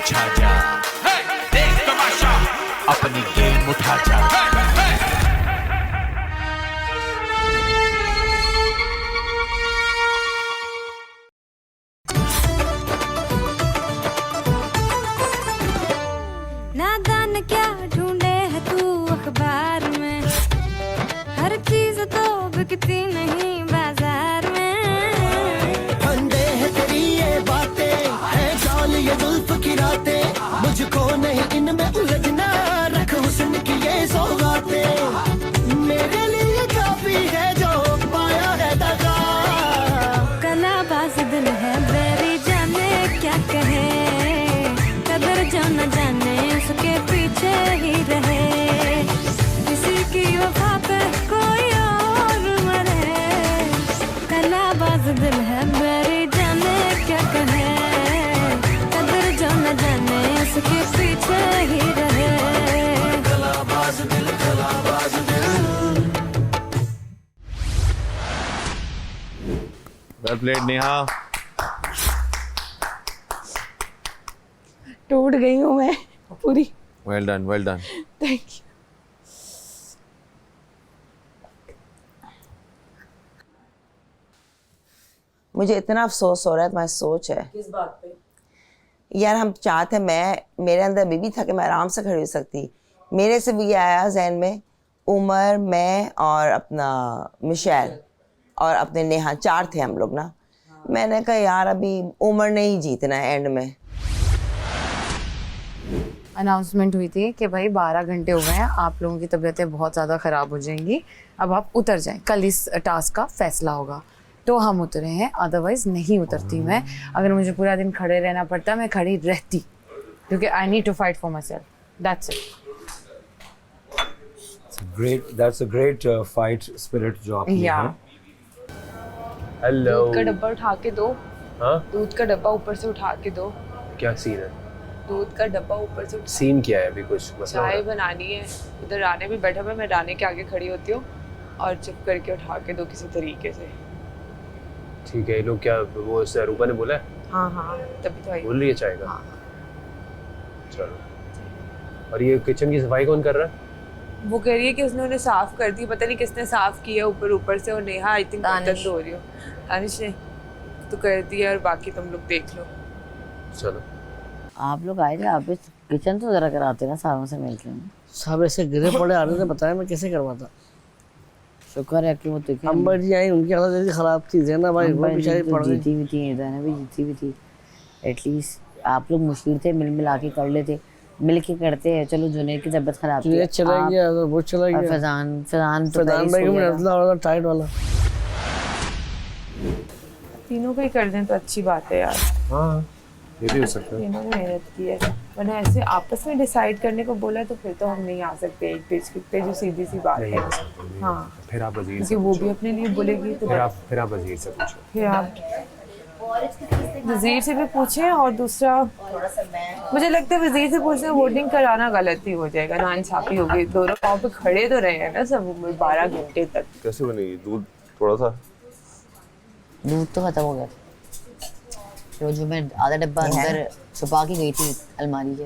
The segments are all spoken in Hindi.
छा जा, देख तमाशा, अपनी गेम उठा जा। नादान क्या ढूंढे है तू अखबार में, हर चीज तो बिकती नहीं बाजार में। फंदे है तेरी ये बातें, है जाल ये जुल्फ की रातें, मुझको नहीं इनमें उलझना, रख हुस्न की ये सौगातें, मेरे लिए काफी है जो पाया है दगा। कलाबाज दिल है बेरी जाने क्या कहे, कदर जो न जाने उसके पीछे ही रहे, किसी की वफा पे कोई और मरे। कलाबाज दिल है बेरी जाने क्या कहे, कदर जो न जाने उसके पीछे ही रहे। कलाबाज दिल, कलाबाज दिल। Well played Neha. टूट गई हूँ मैं पूरी। Well done, well done. Thank you. मुझे इतना अफसोस हो रहा है, तुम्हारी सोच है। किस बात पे? यार हम चाहते, मेरे अंदर भी था कि मैं आराम से खड़ी हो सकती। मेरे से भी आया जहन में, उमर, मैं और अपना मिशेल और अपने नेहा, 4 थे हम लोग ना। मैंने कहा यार अभी उमर ने ही जीतना है एंड में। अनाउंसमेंट हुई थी कि भाई 12 घंटे हो गए हैं, आप लोगों की तबीयतें बहुत ज़्यादा ख़राब हो जाएंगी, अब आप उतर जाएं, कल इस टास्क का फैसला होगा। तो हम उतरे हैं, अदरवाइज़ नहीं उतरती मैं। अगर मुझे पूरा दिन खड़े रहना पड़ता मैं खड़ी रहती, क्योंकि I need to fight for myself, that's it. That's a great fight spirit जो आपकी है। हेलो। दूध का डब्बा उठा के दो। हाँ? दूध का डब्बा ऊपर से उठा के दो। क्या सीन है? दूध का डब्बा ऊपर से सीन क्या है अभी? कुछ मसला हो रहा चाय है? बनानी है, उधर राने भी बैठा हुआ है, मैं राने के आगे खड़ी होती हूँ और चुप करके उठा के दो किसी तरीके से। ठीक है, ये लोग क्या वो रूपा ने बोला है? हाँ हाँ तभी तो आई। बोल रही है चाय का? हाँ। चलो। और ये किचन की सफाई कौन कर रहा है? वो कह रही है कि उसने उन्हें साफ कर दी, पता नहीं किसने साफ किया ऊपर से। और नेहा आई थिंक बर्तन धो रही हो। दानिश ने तो कर दिया और बाकी तुम लोग देख लो। चलो। आप लोग आए थे, आप भी किचन तो जरा कराते ना सारों से मिलके। सब ऐसे गिरे पड़े आ रहे थे, बताया मैं कैसे करवाता। शुक्र है कि वो देखे अम्बर जी आई, उनकी हालत ऐसी खराब थी। जैना भाई वो बेचारी पड़ गई। जीती भी थी, इधर भी जीती भी थी। एटलीस्ट आप लोग मुश्किल थे, मिला के कर लेते, मिल के करते हैं। चलो जुनैद की तबीयत खराब थी, चला गया तो वो चला गया। फैजान भाई को नजला वाला टाइट वाला। तीनों को ही कर दें तो अच्छी बात है यार। हाँ ये भी हो सकता है। तीनों ने मेहनत की है, वरना ऐसे आपस में डिसाइड करने को बोला तो फिर तो हम नहीं आ सकते एक पेज पे, जो सीधी सी बात है। हाँ फिर आप वजीर क्योंकि वो भी अपने लिए बोलेगी तो फिर आप वजीर से पूछो। फिर आप वजीर से भी पूछें। और दूसरा मुझे लगता है वजीर से पूछना वोटिंग कराना गलत ही हो जाएगा, नाइंसाफी होगी। दोनों पाँव पे खड़े तो रहे हैं ना सब 12 घंटे तक। कैसे बनेगी? दूध थोड़ा सा, दूध तो खत्म हो गया। जो मैं आधा डब्बा अंदर छुपा के गई थी अलमारी के।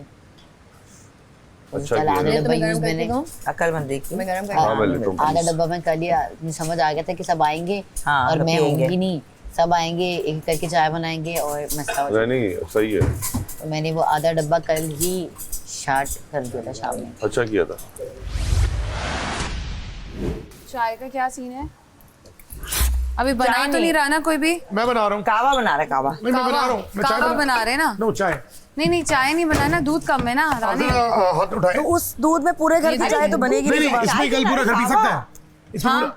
अच्छा कल आधा डब्बा यूज मैंने अक्लमंदी की। आधा डब्बा मैं कल ही समझ आ गया था कि सब आएंगे और मैं होंगी नहीं, सब आएंगे एक करके चाय बनाएंगे और मसला हो जाएगा। नहीं सही है। तो मैंने वो आधा डब्बा कल ही शार्ट कर दिया था शाम में। अच्छा किया था। चाय का क्या सीन है? अभी बना तो नहीं रहा ना कोई भी? मैं बना रहा हूँ। कावा बना रहा है, कावा। नहीं मैं बना रहा हूँ। कावा बना रहे ना? नो चाय। नहीं चाय नहीं बनाना, दूध कम है ना रानी। हाथ उठाए। तो उस दूध में पूरे घर की चाय तो बनेगी नहीं। इसमें कल पूरा घर पी सकते हैं।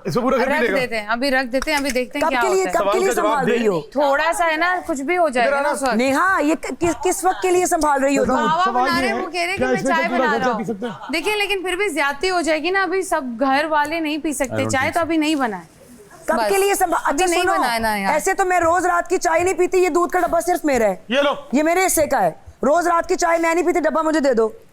इसमें पूरा घर पी लेगा। रख देते हैं, अभी रख देते हैं, अभी देखते हैं क्या होता है। कब के लिए संभाल रही हो? थोड़ा सा है ना, कुछ भी हो जाएगा ना उस वक्त। नेहा ये किस वक्त के लिए संभाल रही हो? कावा बना रहे हैं, वो कह रहे कि मैं चाय बना रहा हूँ। देखिए लेकिन फिर भी ज्यादती हो जाएगी ना, अभी सब घर वाले नहीं पी सकते चाय, तो अभी नहीं बना है। कब के लिए अच्छा नहीं सुनो, बनाना है यार। ऐसे तो मैं रोज रात की चाय नहीं पीती, ये दूध का डब्बा सिर्फ मेरा है। ये लो, ये मेरे हिस्से का है। रोज रात की चाय मैं नहीं पीती, डब्बा मुझे दे दो।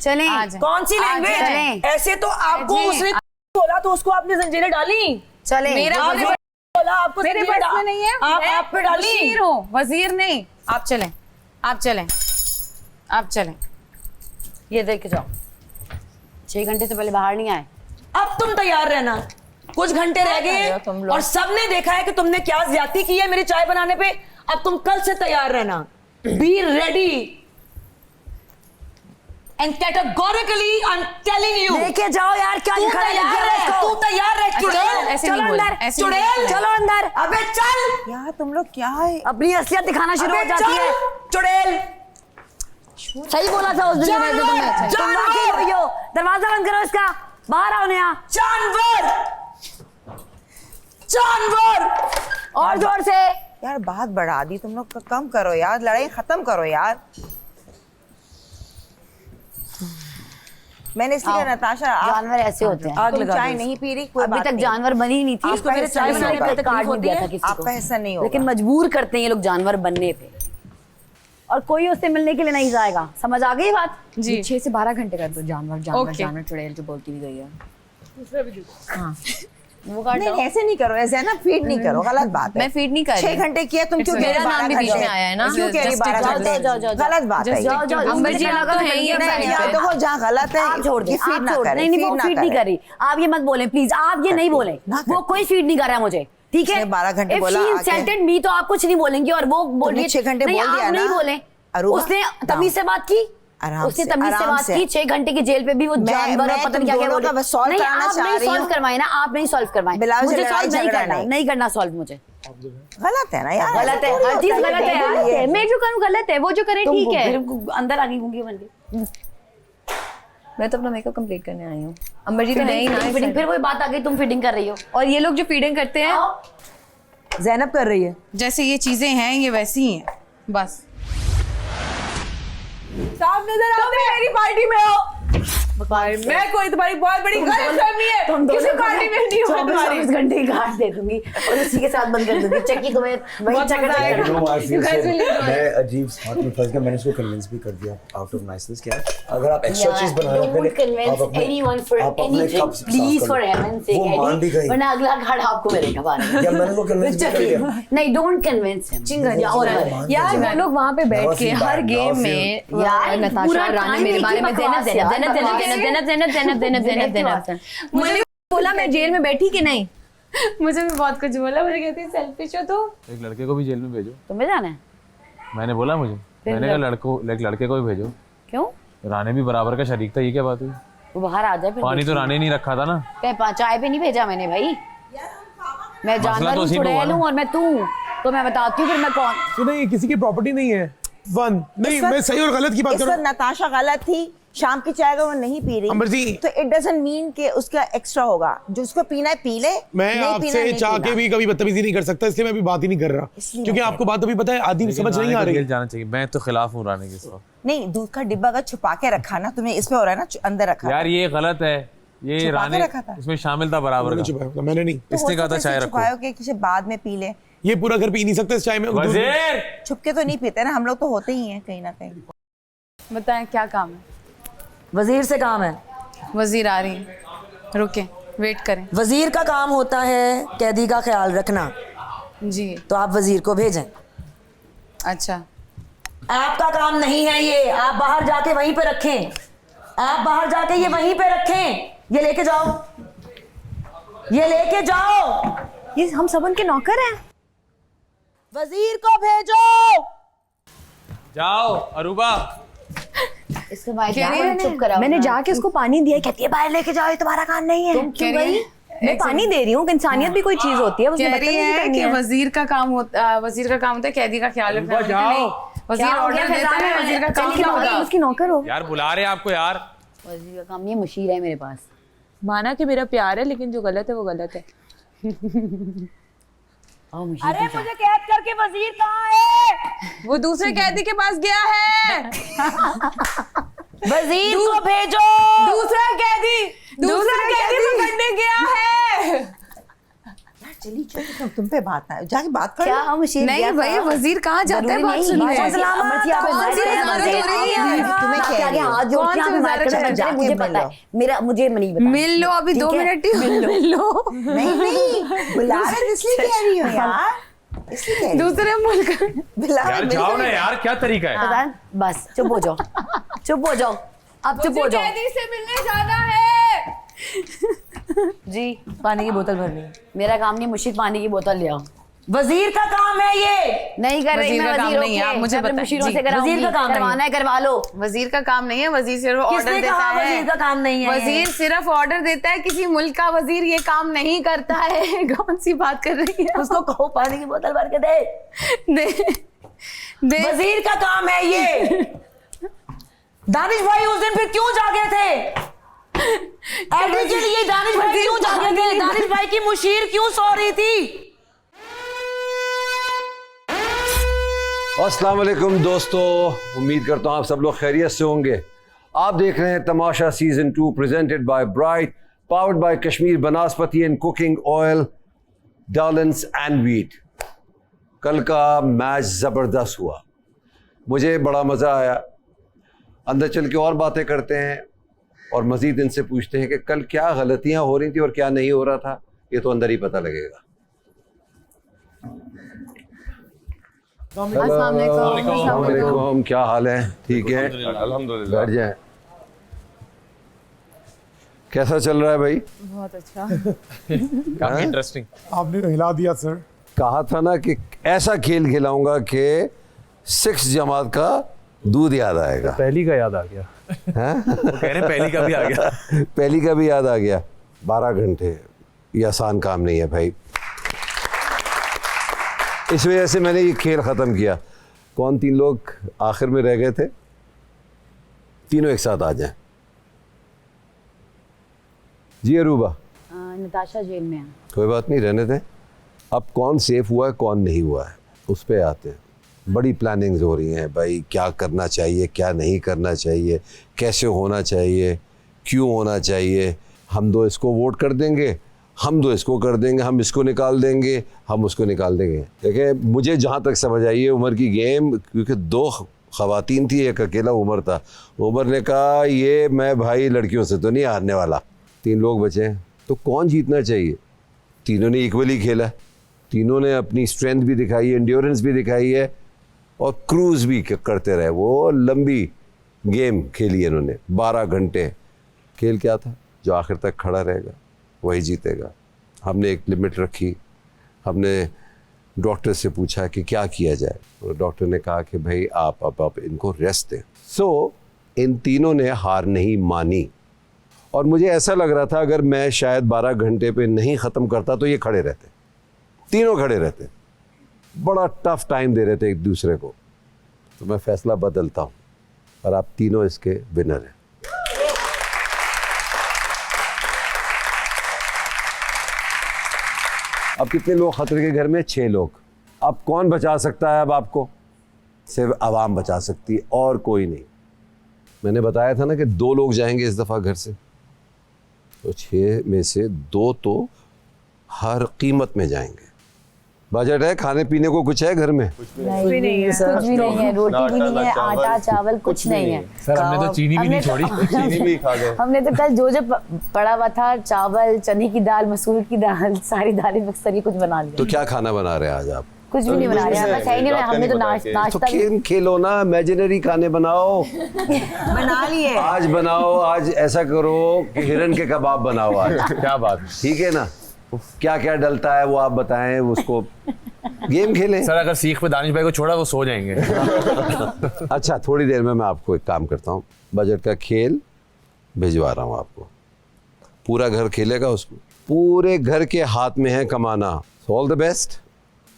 चलें। कौन सी लैंग्वेज? ऐसे तो आपको उसने बोला तो उसको आपने जंजीरें डाली। चले मेरा आपने बोला आपको मेरे जंजीरें पास में नहीं है। आप पे डाली। वजीर हूँ, वजीर नहीं। आप चलें, आप चलें, आप चलें। ये देख के जाओ, 6 घंटे से पहले बाहर नहीं आए। अब तुम तैयार रहना, कुछ घंटे रह गए और सबने देखा है कि तुमने क्या ज्यादती की है मेरी चाय बनाने पे। अब तुम कल से तैयार रहना, be ready and categorically I am telling you. लेके जाओ यार, क्या तू तैयार रह, तू तैयार रह। चुड़ैल, ऐसे नहीं बोलना, ऐसे नहीं चुड़ैल, चलो अंदर। अबे चल, यार तुम लोग क्या है, अपनी असलियत दिखाना शुरू हो अबे जाती है। चल चुड़ैल। सही बोला था उस दिन मैंने तुम्हें, तुम वाकई वही हो। दरवाजा बंद करो इसका, बाहर आओ नया। जानवर, जानवर। और जोर से। यार बात बढ़ा दी तुम लोग, कम करो यार, लड़ाई खत्म करो यार। मैंने इसलिए नताशा जानवर ऐसे होते हैं। आग लगा चाय नहीं पी रही, कोई अभी बात तक नहीं। जानवर बनी नहीं थी, आपका हिस्सा चाय नहीं बनाने होगा। पे कार्ड नहीं दिया था किसी को। आपका हिस्सा नहीं होगा। लेकिन मजबूर करते हैं ये लोग जानवर बनने पे, और कोई उससे मिलने के लिए नहीं जाएगा। समझ आ गई बात? जी 6 से 12 घंटे कर दो। जानवर जानवर Okay. जानवर चुड़ैल जो बोलती भी गई है। हाँ वो काट नहीं ऐसे नहीं करो, ऐसे ना फीड नहीं करो, गलत बात है। मैं feed नहीं कर रही। 6 घंटे किया तुम, क्यों कह रही मेरा नाम भी 12 बीच में घंटे? आया है ना। क्यों कह रही 12 जाओ, घंटे? जाओ, जाओ, गलत बात है। जाओ, जाओ, अंबर जी, मुझे आप तो लगा है ही नहीं, अब नहीं, साइड आप पे। देखो जहाँ गलत है आप छोड़ दे, ये feed आप ना छोड़ करें, नहीं नहीं वो feed ना फीड नहीं करें। कर रही। आप ये मत बोले प्लीज, आप ये नहीं बोले। ना वो करें। कोई फीड नहीं कर रहा है मुझे, ठीक है? उसने 12 घंटे If बोला, she आगे। insulted me तो आप कुछ नहीं बोलेंगे, और वो बोल रही है 6 घंटे नहीं, बोल दिया आप नहीं ना। बोले। अरुआ, उसने तमीज से बात की, आराम उसने से, तमीज से आराम बात से। की। 6 घंटे की जेल पे भी वो जानवर और पता नहीं क्या क्या दोनों का बस solve नहीं, कराना आप चाह नहीं रही सॉल्व हूँ। करवाए ना, आप नहीं सॉल्व करवाए। बिलावल से मुझे लड़ाई सॉल्व नहीं झगड़ा करना, नहीं। नहीं करना सॉल्व मुझे। गलत है ना यार, गलत है, हर चीज गलत है यार। मैं जो करूँ गलत है, वो जो करे ठीक है। अंदर आ गई गूंगी बन गई। मैं तो अपना मेकअप कंप्लीट करने आई हूँ। अंबर जी तो नहीं ना, फिटिंग, फिर वही बात आ गई, तुम फिटिंग कर रही हो। और ये लोग जो फीडिंग करते हैं, ज़ैनब कर रही है। जैसे ये चीजें हैं ये वैसी ही हैं बस। साफ नजर आते हैं मेरी पार्टी में हो। मैं कोई तुम्हारी बहुत बड़ी गलतफहमी है, तुम किसी पार्टी में नहीं हो तुम्हारी। 24 घंटे की गांठ दे दूंगी और उसी के साथ बंद कर दूंगी। चक्की तुम्हें वही बहुत मजा आएगा। मैं अजीब हाथ में फंस गया, मैंने उसको कन्विंस भी कर दिया आउट ऑफ नाइसनेस। क्या अगर आप एक्स्ट्रा चीज बना रहे हो, Don't convince anyone for anything, please for heaven's sake, वो मान भी गई। वरना अगला घाट आपको मिलेगा बाद में। या मैंने वो कन्विंस भी कर दिया। नहीं, डोंट कन्विंस हिम। यार वो लोग वहाँ पे बैठ के हर गेम में नताशा रानी मेरे बारे में मुझे बोला मैं जेल में बैठी कि नहीं। मुझे भी बहुत कुछ बोला, मुझे कहती सेल्फिश हो तो। एक लड़के को भी जेल में भेजो। तुम्हें जाना है? मैंने बोला मैंने कहा लड़के को भी भेजो। क्यों? रानी भी बराबर का शरीक था, ये क्या बात हुई? वो बाहर आ जाए फिर। पानी तो रानी नहीं रखा था ना। चाय पे नहीं भेजा मैंने भाई। मैं मसला जानवर तो हूँ, उसी पे हुआ चुड़ैल ना। हूँ, और मैं तू हूँ, तो मैं बताती हूँ फिर मैं कौन। तो नहीं, किसी की प्रॉपर्टी नहीं है। नहीं, मैं सही और गलत की बात इस कर वक्त रहा हूँ। नताशा गलत थी, शाम की चाय को वो नहीं पी अंबर जी। रही, तो इट डजंट मीन कि उसका एक्स्ट्रा होगा। जो उसको पीना है पी ले, मैं नहीं पीना आपसे नहीं चाह पीना। के भी कभी बदतमीजी नहीं कर सकता, इसलिए मैं अभी बात ही नहीं कर रहा, इसलिए क्योंकि मैं आपको बात अभी पता है, आदि समझ नहीं आ रही। जेल जाना चाहिए। मैं तो खिलाफ हूँ रानी के साथ। नहीं, दूध का डिब्बा अगर छुपा के रखा ना, तुम्हें इसमें हो रहा है ना, अंदर रखा यार ये गलत है, ये छुपा के रानी रखा था। इसमें शामिल था बराबर मैंने का। छुपाया था, मैंने नहीं। तो इसने कहा था चाय रखो। छुपायो कि किसी बाद में पी ले। ये पूरा घर पी नहीं सकते इस चाय में। वजीर छुप के तो नहीं पीते ना, हम लोग तो होते ही हैं कहीं ना कहीं। बताएं क्या काम है? वजीर से काम है। वजीर आ रही है, रुके वेट करें। वजीर का काम होता है कैदी का ख्याल रखना, जी तो आप वजीर को भेजें। अच्छा, आपका काम नहीं है ये, आप बाहर जाके वहीं पे रखें। आप बाहर जाके ये वहीं पे रखें। ये लेके जाओ, ये लेके जाओ। ये हम सब उनके नौकर हैं। वजीर को भेजो। जाओ अरूबा। इसके बाद चुप कराओ। मैंने जाके उसको पानी दिया, कहती है बाहर लेके जाओ, ये तुम्हारा काम नहीं है। तुम क्यों गई? मैं पानी दे रही हूँ, इंसानियत भी कोई चीज होती है, उसमें कह रही बदतमीजी है करनी कि है। वजीर का काम होता है कैदी का ख्याल रखना। नहीं, वजीर क्या हो ऑर्डर गया देता है, फैजान? वजीर का काम चलिए क्या बाहर होगा? उसकी नौकर हो। यार बुला रहे हैं आपको यार। वजीर का काम ये मुशीर है मेरे पास। माना कि मेरा प्यार है, लेकिन जो गलत है वो गलत है। अरे मुझे कैद करके वजीर कहाँ है? वो दूसरे कैदी के पास गया है। वजीर को भेजो। दूसरा कैदी पकड़ने गया है। चली चलो, तुम पे बात ना, जाके बात कर क्या लो। मुशीर नहीं गया भाई, था? वजीर कहाँ जाता है बात सुनने? तुम्हें क्या है? हाथ जोड़ के आप बात करना चाहते हैं, मुझे पता है। मुझे नहीं पता। मिल लो अभी 2 मिनट ही मिल लो। नहीं, बुला रहे इसलिए कह रही हो यार, इसलिए कह रही हो। दूसरे मुल्क बुला रहे, यार जाओ ना यार, क्या तरीका है? फैजान, बस चुप हो जाओ, चुप हो जाओ, अब चुप हो जाओ। कैदी से मिलने जाना है। जी पानी की बोतल भरनी है। मेरा काम नहीं, मुशीद पानी की बोतल ले आओ। वजीर का काम है ये। नहीं कर रही वजीर मैं, का काम वजीरों नहीं है, के। आप मुझे मैं अपने बताएं। मुशीरों जी, से कराऊंगी। वजीर का काम नहीं करवाना है करवा लो। वजीर का काम नहीं है, वजीर सिर्फ ऑर्डर किसने देता कहा है। वजीर का काम नहीं है? वजीर सिर्फ ऑर्डर देता है, किसी मुल्क का वजीर ये काम नहीं करता है। कौन सी बात कर रही है? उसको कहो पानी की बोतल भर के दे। दे वजीर का काम है ये। दानिश भाई उस दिन फिर क्यों जागे थे? एडी के लिए दानिश भाई क्यों जागे थे? दानिश भाई की मुशीर क्यों सो रही थी? अस्सलाम वालेकुम दोस्तों, उम्मीद करता हूँ आप सब लोग खैरियत से होंगे। आप देख रहे हैं Tamasha season 2 presented by bright, powered by Kashmir Banaspati and cooking oil, डालन्स एंड वीट। कल का मैच ज़बरदस्त हुआ, मुझे बड़ा मज़ा आया। अंदर चल के और बातें करते हैं और मज़ीद इनसे पूछते हैं कि कल क्या गलतियाँ हो रही थी और क्या नहीं हो रहा था। ये तो अंदर ही पता लगेगा। अस्सलाम वालेकुम। क्या हाल है? ठीक है, अल्हम्दुलिल्लाह। बैठ जाए। कैसा चल रहा है भाई? बहुत अच्छा। काफी इंटरेस्टिंग। आपने तो हिला दिया सर। कहा था ना कि ऐसा खेल खिलाऊंगा कि 6 जमात का दूध याद आएगा। पहली का याद आ गया। वो कह रहे पहली का भी आ गया। पहली का भी याद आ गया। 12 घंटे ये आसान काम नहीं है भाई। इस वजह से मैंने ये खेल ख़त्म किया। कौन 3 लोग आखिर में रह गए थे? तीनों एक साथ आ जाएं। जी अरूबा। नताशा जेल में है। कोई बात नहीं, रहने दें। अब कौन सेफ हुआ है कौन नहीं हुआ है उस पे आते हैं। बड़ी प्लानिंग्स हो रही हैं भाई, क्या करना चाहिए क्या नहीं करना चाहिए, कैसे होना चाहिए, क्यों होना चाहिए। हम 2 इसको वोट कर देंगे, हम 2 इसको कर देंगे, हम इसको निकाल देंगे, हम उसको निकाल देंगे। देखिए मुझे जहाँ तक समझ आई है उमर की गेम, क्योंकि 2 ख़वातीन थी, एक अकेला उमर था। उमर ने कहा ये मैं भाई लड़कियों से तो नहीं हारने वाला। 3 लोग बचे हैं तो कौन जीतना चाहिए? तीनों ने इक्वली खेला, तीनों ने अपनी स्ट्रेंथ भी दिखाई है, एंड्योरेंस भी दिखाई है और क्रूज़ भी करते रहे। वो लंबी गेम खेली इन्होंने, 12 घंटे। खेल क्या था? जो आखिर तक खड़ा रहेगा वही जीतेगा। हमने एक लिमिट रखी, हमने डॉक्टर से पूछा कि क्या किया जाए, और डॉक्टर ने कहा कि भाई आप इनको रेस्ट दें। सो इन तीनों ने हार नहीं मानी और मुझे ऐसा लग रहा था अगर मैं शायद 12 घंटे पे नहीं ख़त्म करता तो ये खड़े रहते, तीनों खड़े रहते। बड़ा टफ टाइम दे रहे थे एक दूसरे को। तो मैं फ़ैसला बदलता हूँ और आप तीनों इसके विनर हैं। अब कितने लोग खतरे के घर में? 6 लोग। अब कौन बचा सकता है? अब आपको सिर्फ आवाम बचा सकती है और कोई नहीं। मैंने बताया था ना कि 2 लोग जाएंगे इस दफ़ा घर से, तो 6 में से 2 तो हर कीमत में जाएंगे। बजट है, खाने पीने को कुछ है घर में? कुछ भी नहीं है, रोटी भी नहीं है, आटा चावल कुछ नहीं है। सर हमने तो चीनी भी नहीं छोड़ी। चीनी भी खा गए। हमने तो कल जो पड़ा हुआ था, चावल, चने की दाल, मसूर की दाल, सारी दालें मिक्स करके कुछ बना लिया। तो क्या खाना बना रहे हैं आज आप? कुछ भी नहीं बना रहे हैं, बस है ही नहीं। हमने तो नाश्ता तो गेम खेलो ना, इमेजिनरी खाने बनाओ। बना लिए आज बनाओ, आज ऐसा करो कि हिरन के कबाब बनाओ आज। क्या बात, ठीक है ना? क्या क्या डलता है वो आप बताएं, उसको गेम खेलें। सर अगर सीख पे दानिश भाई को छोड़ा वो सो जाएंगे। अच्छा थोड़ी देर में मैं आपको एक काम करता हूँ, बजट का खेल भिजवा रहा हूँ आपको। पूरा घर खेलेगा उसमें, पूरे घर के हाथ में है कमाना। All the best,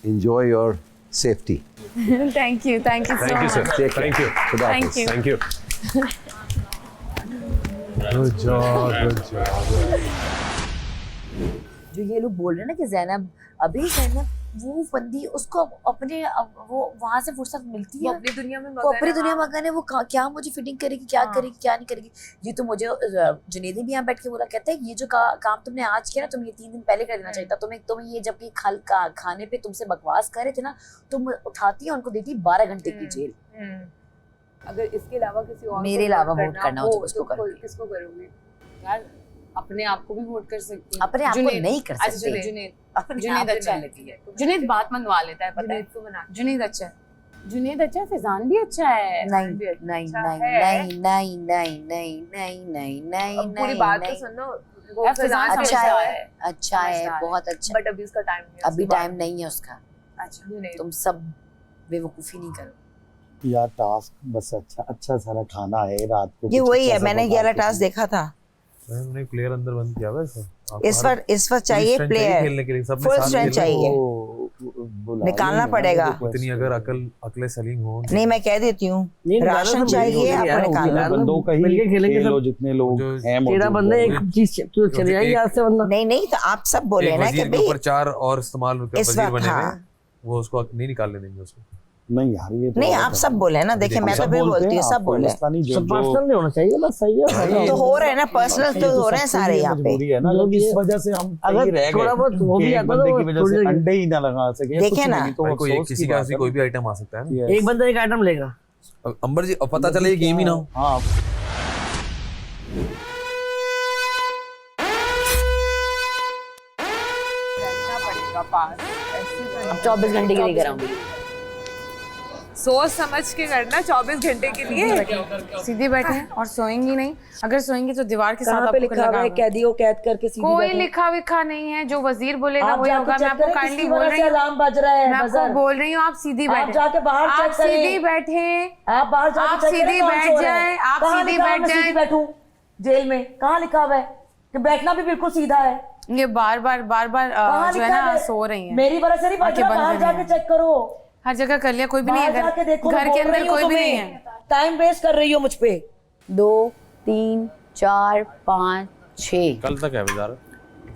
enjoy your safety. Thank you so much. sir. Take care. Thank you. Thank you. Thank you. Good job. जो ये लोग बोल रहे हैं ना कि ज़ैनब, अभी ज़ैनब वो बंदी, उसको अपने वो वहाँ से फुर्सत मिलती है, अपनी दुनिया में वो अपनी दुनिया में मगन है। वो क्या मुझे फिटिंग करेगी, क्या करेगी, क्या नहीं करेगी। ये तो मुझे जुनेद भी यहाँ बैठ के बोला, कहता है ये जो काम तुमने आज किया ना, तुम्हें ये 3 दिन पहले कर देना चाहिए था। तुम्हें ये जबकि खाने पे तुमसे बकवास कर रहे थे ना, तुम उठाती है उनको देती 12 घंटे की जेल। अगर इसके अलावा किसी और मेरे अलावा वोट करना हो तो किसको करोगे? किसको करोगे यार? अपने आप को भी वोट कर सकती है। अपने आप को नहीं कर सकते। जुनेद अच्छा है, जुनेद बात मनवा लेता है, पता है? जुनेद अच्छा है, जुनेद अच्छा है, फैजान भी अच्छा है। नहीं। पूरी बात तो सुन लो, अच्छा है, अच्छा है, बहुत अच्छा। बट अभी उसका टाइम नहीं है, अभी उसके टाइम नहीं है उसका। अच्छा तुम सब बेवकूफी नहीं करो। यार टास्क बस अच्छा सारा खाना है रात को। ये वही है, मैंने 11 टास्क देखा था। उन्होंने प्लेयर अंदर बंद किया हुआ है इस वक्त चाहिए प्लेयर, खेलने के लिए, सब फुल स्ट्रेंथ चाहिए, निकालना पड़ेगा। इतनी अगर अकल सलीम हो। नहीं मैं कह देती हूँ, राशन चाहिए आपको निकालना। बंदों का ही खेलो जितने लोग हैं। तेरा बंदा एक चीज तो चले जाएगी आज से बंदा। नहीं तो आप सब बोले ना कि भाई ऊपर 4 और इस्तेमाल वजीर बने हुए, वो उसको नहीं निकालने देंगे उसको। नहीं यार ये नहीं आप सब बोले ना, देखिए मैं तो भी बोलती हूँ, सब बोले। पर्सनल नहीं होना चाहिए, बस सही है तो हो रहे हैं ना, पर्सनल तो हो रहे हैं सारे यहाँ पे। इस वजह से हम अगर थोड़ा बहुत वो भी आता है, की वजह से अंडे ही ना लगा सके। देखे ना, किसी का कोई भी आइटम आ सकता है ना। एक बंदा एक आइटम लेगा। अंबर जी पता चले ये गेम ही ना हो। हाँ अब 24 घंटे के लिए कराऊंगी। सोच समझ के करना 24 घंटे के लिए। सीधे बैठे हैं और सोएंगी नहीं। अगर सोएंगी तो दीवार के साथ कहाँ पे आपको लिखा हुआ है लगा कैदी को कैद करके सीधी कोई बैठे? लिखा विखा नहीं है, जो वजीर बोलेगा आप वही जाके होगा। मैं चेक आपको करें काइंडली किसकी बोल वजह रही से हूँ, अलार्म बज रहा है। मैं आपको बजर। बोल रही हूँ आप सीधी आप बैठे, जाके बाहर आप चेक करें। सीधी बैठे, आप बाहर जाके आप चेक करें सीधी कौन बैठ सो रहा है। जाएं, आप कहाँ सीधी लिखा है बैठ मैं सीधी जाएं। बैठूं जेल में? कहाँ लिखा हुआ है कि बैठना भी बिल्कुल सीधा है? ये बार बार कहाँ जो है लिखा ना है? सो रही है। मेरी वजह से नहीं बच आंखें रहा, बंद बाहर कर रही जाके हैं। चेक करो। हर जगह कर लिया, कोई भी नहीं बाहर है जाके देखो, घर के अंदर कोई भी नहीं है। टाइम वेस्ट कर रही हो मुझ पे। 2 3 4 5 6 कल तक है बेचारा।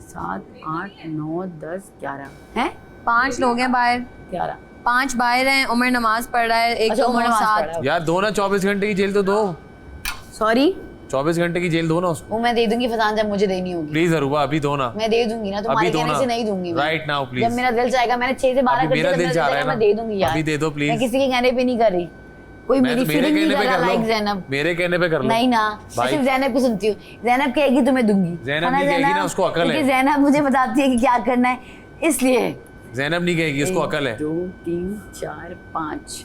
7 8 9 10 11 हैं 5 लोग हैं बाहर, 11। 5 बाहर हैं। उमर नमाज पढ़ रहा है, एक अच्छा, दो उमर नमाज साथ। पढ़ रहा है। यार दो ना 24 घंटे की जेल तो दो। सॉरी 24 घंटे की जेल दो ना उसको। वो मैं दे दूंगी फजान जब मुझे देनी होगी। प्लीज अरूबा अभी दो ना। मैं दे दूंगी ना, तुम्हारे कहने से नहीं दूंगी मैं। Right now please. जब मेरा दिल चाहेगा, मैंने 6 से 12 अभी घंटे मेरा दिल चाह रहा है ना, मैं दे दूंगी यार। अभी दे दो प्लीज। मैं किसी के कहने पे नहीं कर रही, कोई मेरी फीलिंग नहीं कर रहा। लाइक ज़ैनब, मेरे कहने पे कर लो। नहीं ना, मैं सिर्फ ज़ैनब की सुनती हूँ। ज़ैनब कहेगी तो मैं दूंगी। ज़ैनब नहीं कहेगी ना, उसको अकल है। क्योंकि ज़ैनब मुझे बताती है कि क्या करना है, इसलिए। ज़ैनब नहीं कहेगी, उसको अकल है। 2 3 4 5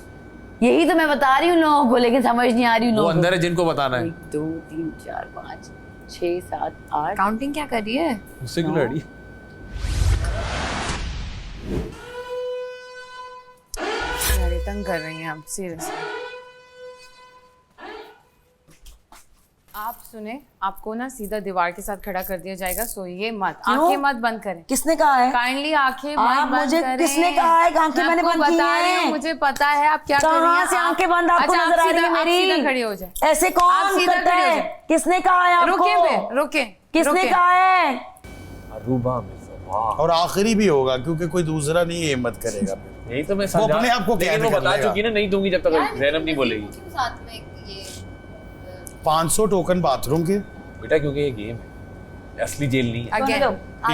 यही तो मैं बता रही हूँ लोगों को, लेकिन समझ नहीं आ रही हूँ वो लोगों को। अंदर है जिनको बताना है। 1 2 3 4 5 6 7 8 काउंटिंग क्या कर रही है? उससे क्यों लड़ी? तंग कर रही हैं आप सीरियसली। आप सुने, आपको ना सीधा दीवार के साथ खड़ा कर दिया जाएगा। सोइए मत, आंखें मत बंद करें। किसने कहा है? काइंडली आंखें आप मत बंद मुझे करें। किसने कहा है आंखें मैंने बंद की हैं? मुझे पता है आप क्या कर रही हैं। कहाँ से आंखें बंद आपको अच्छा, नजर आ रही है आप मेरी? सीधा खड़ी हो जाए। ऐसे आप कौन सीधा करता खड़ी हो है? जाए। किसने कहा है आपको? रुके किसने कहा है? अरूबा और आखिरी भी होगा क्योंकि कोई दूसरा नहीं हिम्मत करेगा। यही तो मैं वो अपने आप को लेकिन कैद वो कर बता लेगा। चुकी ना, नहीं दूंगी जब तक ज़ैनब नहीं बोलेगी। साथ में ये 500 टोकन बाथरूम के। बेटा क्योंकि ये गेम है, असली जेल नहीं है। अगेन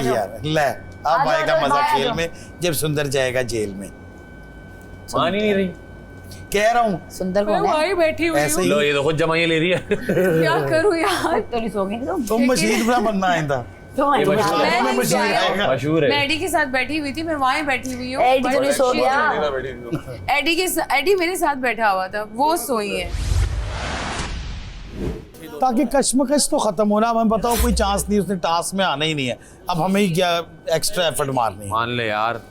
यार ले अब आएगा मजा खेल में जब सुंदर जाएगा जेल में। मान ही नहीं रही। कह रहा हूँ सुंदर को वहीं बैठी हुई ऐसे हूँ, ही लो ये तो खुद जमाइयाँ ले रही है। क्या करूँ यार। तो नहीं सोगी तुम। तुम मशीन ना बनना आइंदा। ये मशहूर है। मैं मशीन आएगा। मशहूर है। मैं एडी के साथ बैठी हुई थी, मैं वहीं बैठी हुई हूँ। एडी तो नहीं सो गया। एडी मेरे साथ बैठा हुआ था, वो सोई है। ताकि कश्मकश तो खत्म होना। हमें बताओ कोई चांस नहीं, उसने टास्क में आना ही नहीं है। अब हमें ही क्या एक्स्ट्रा एफर्ट मारनी है? मान ले यार,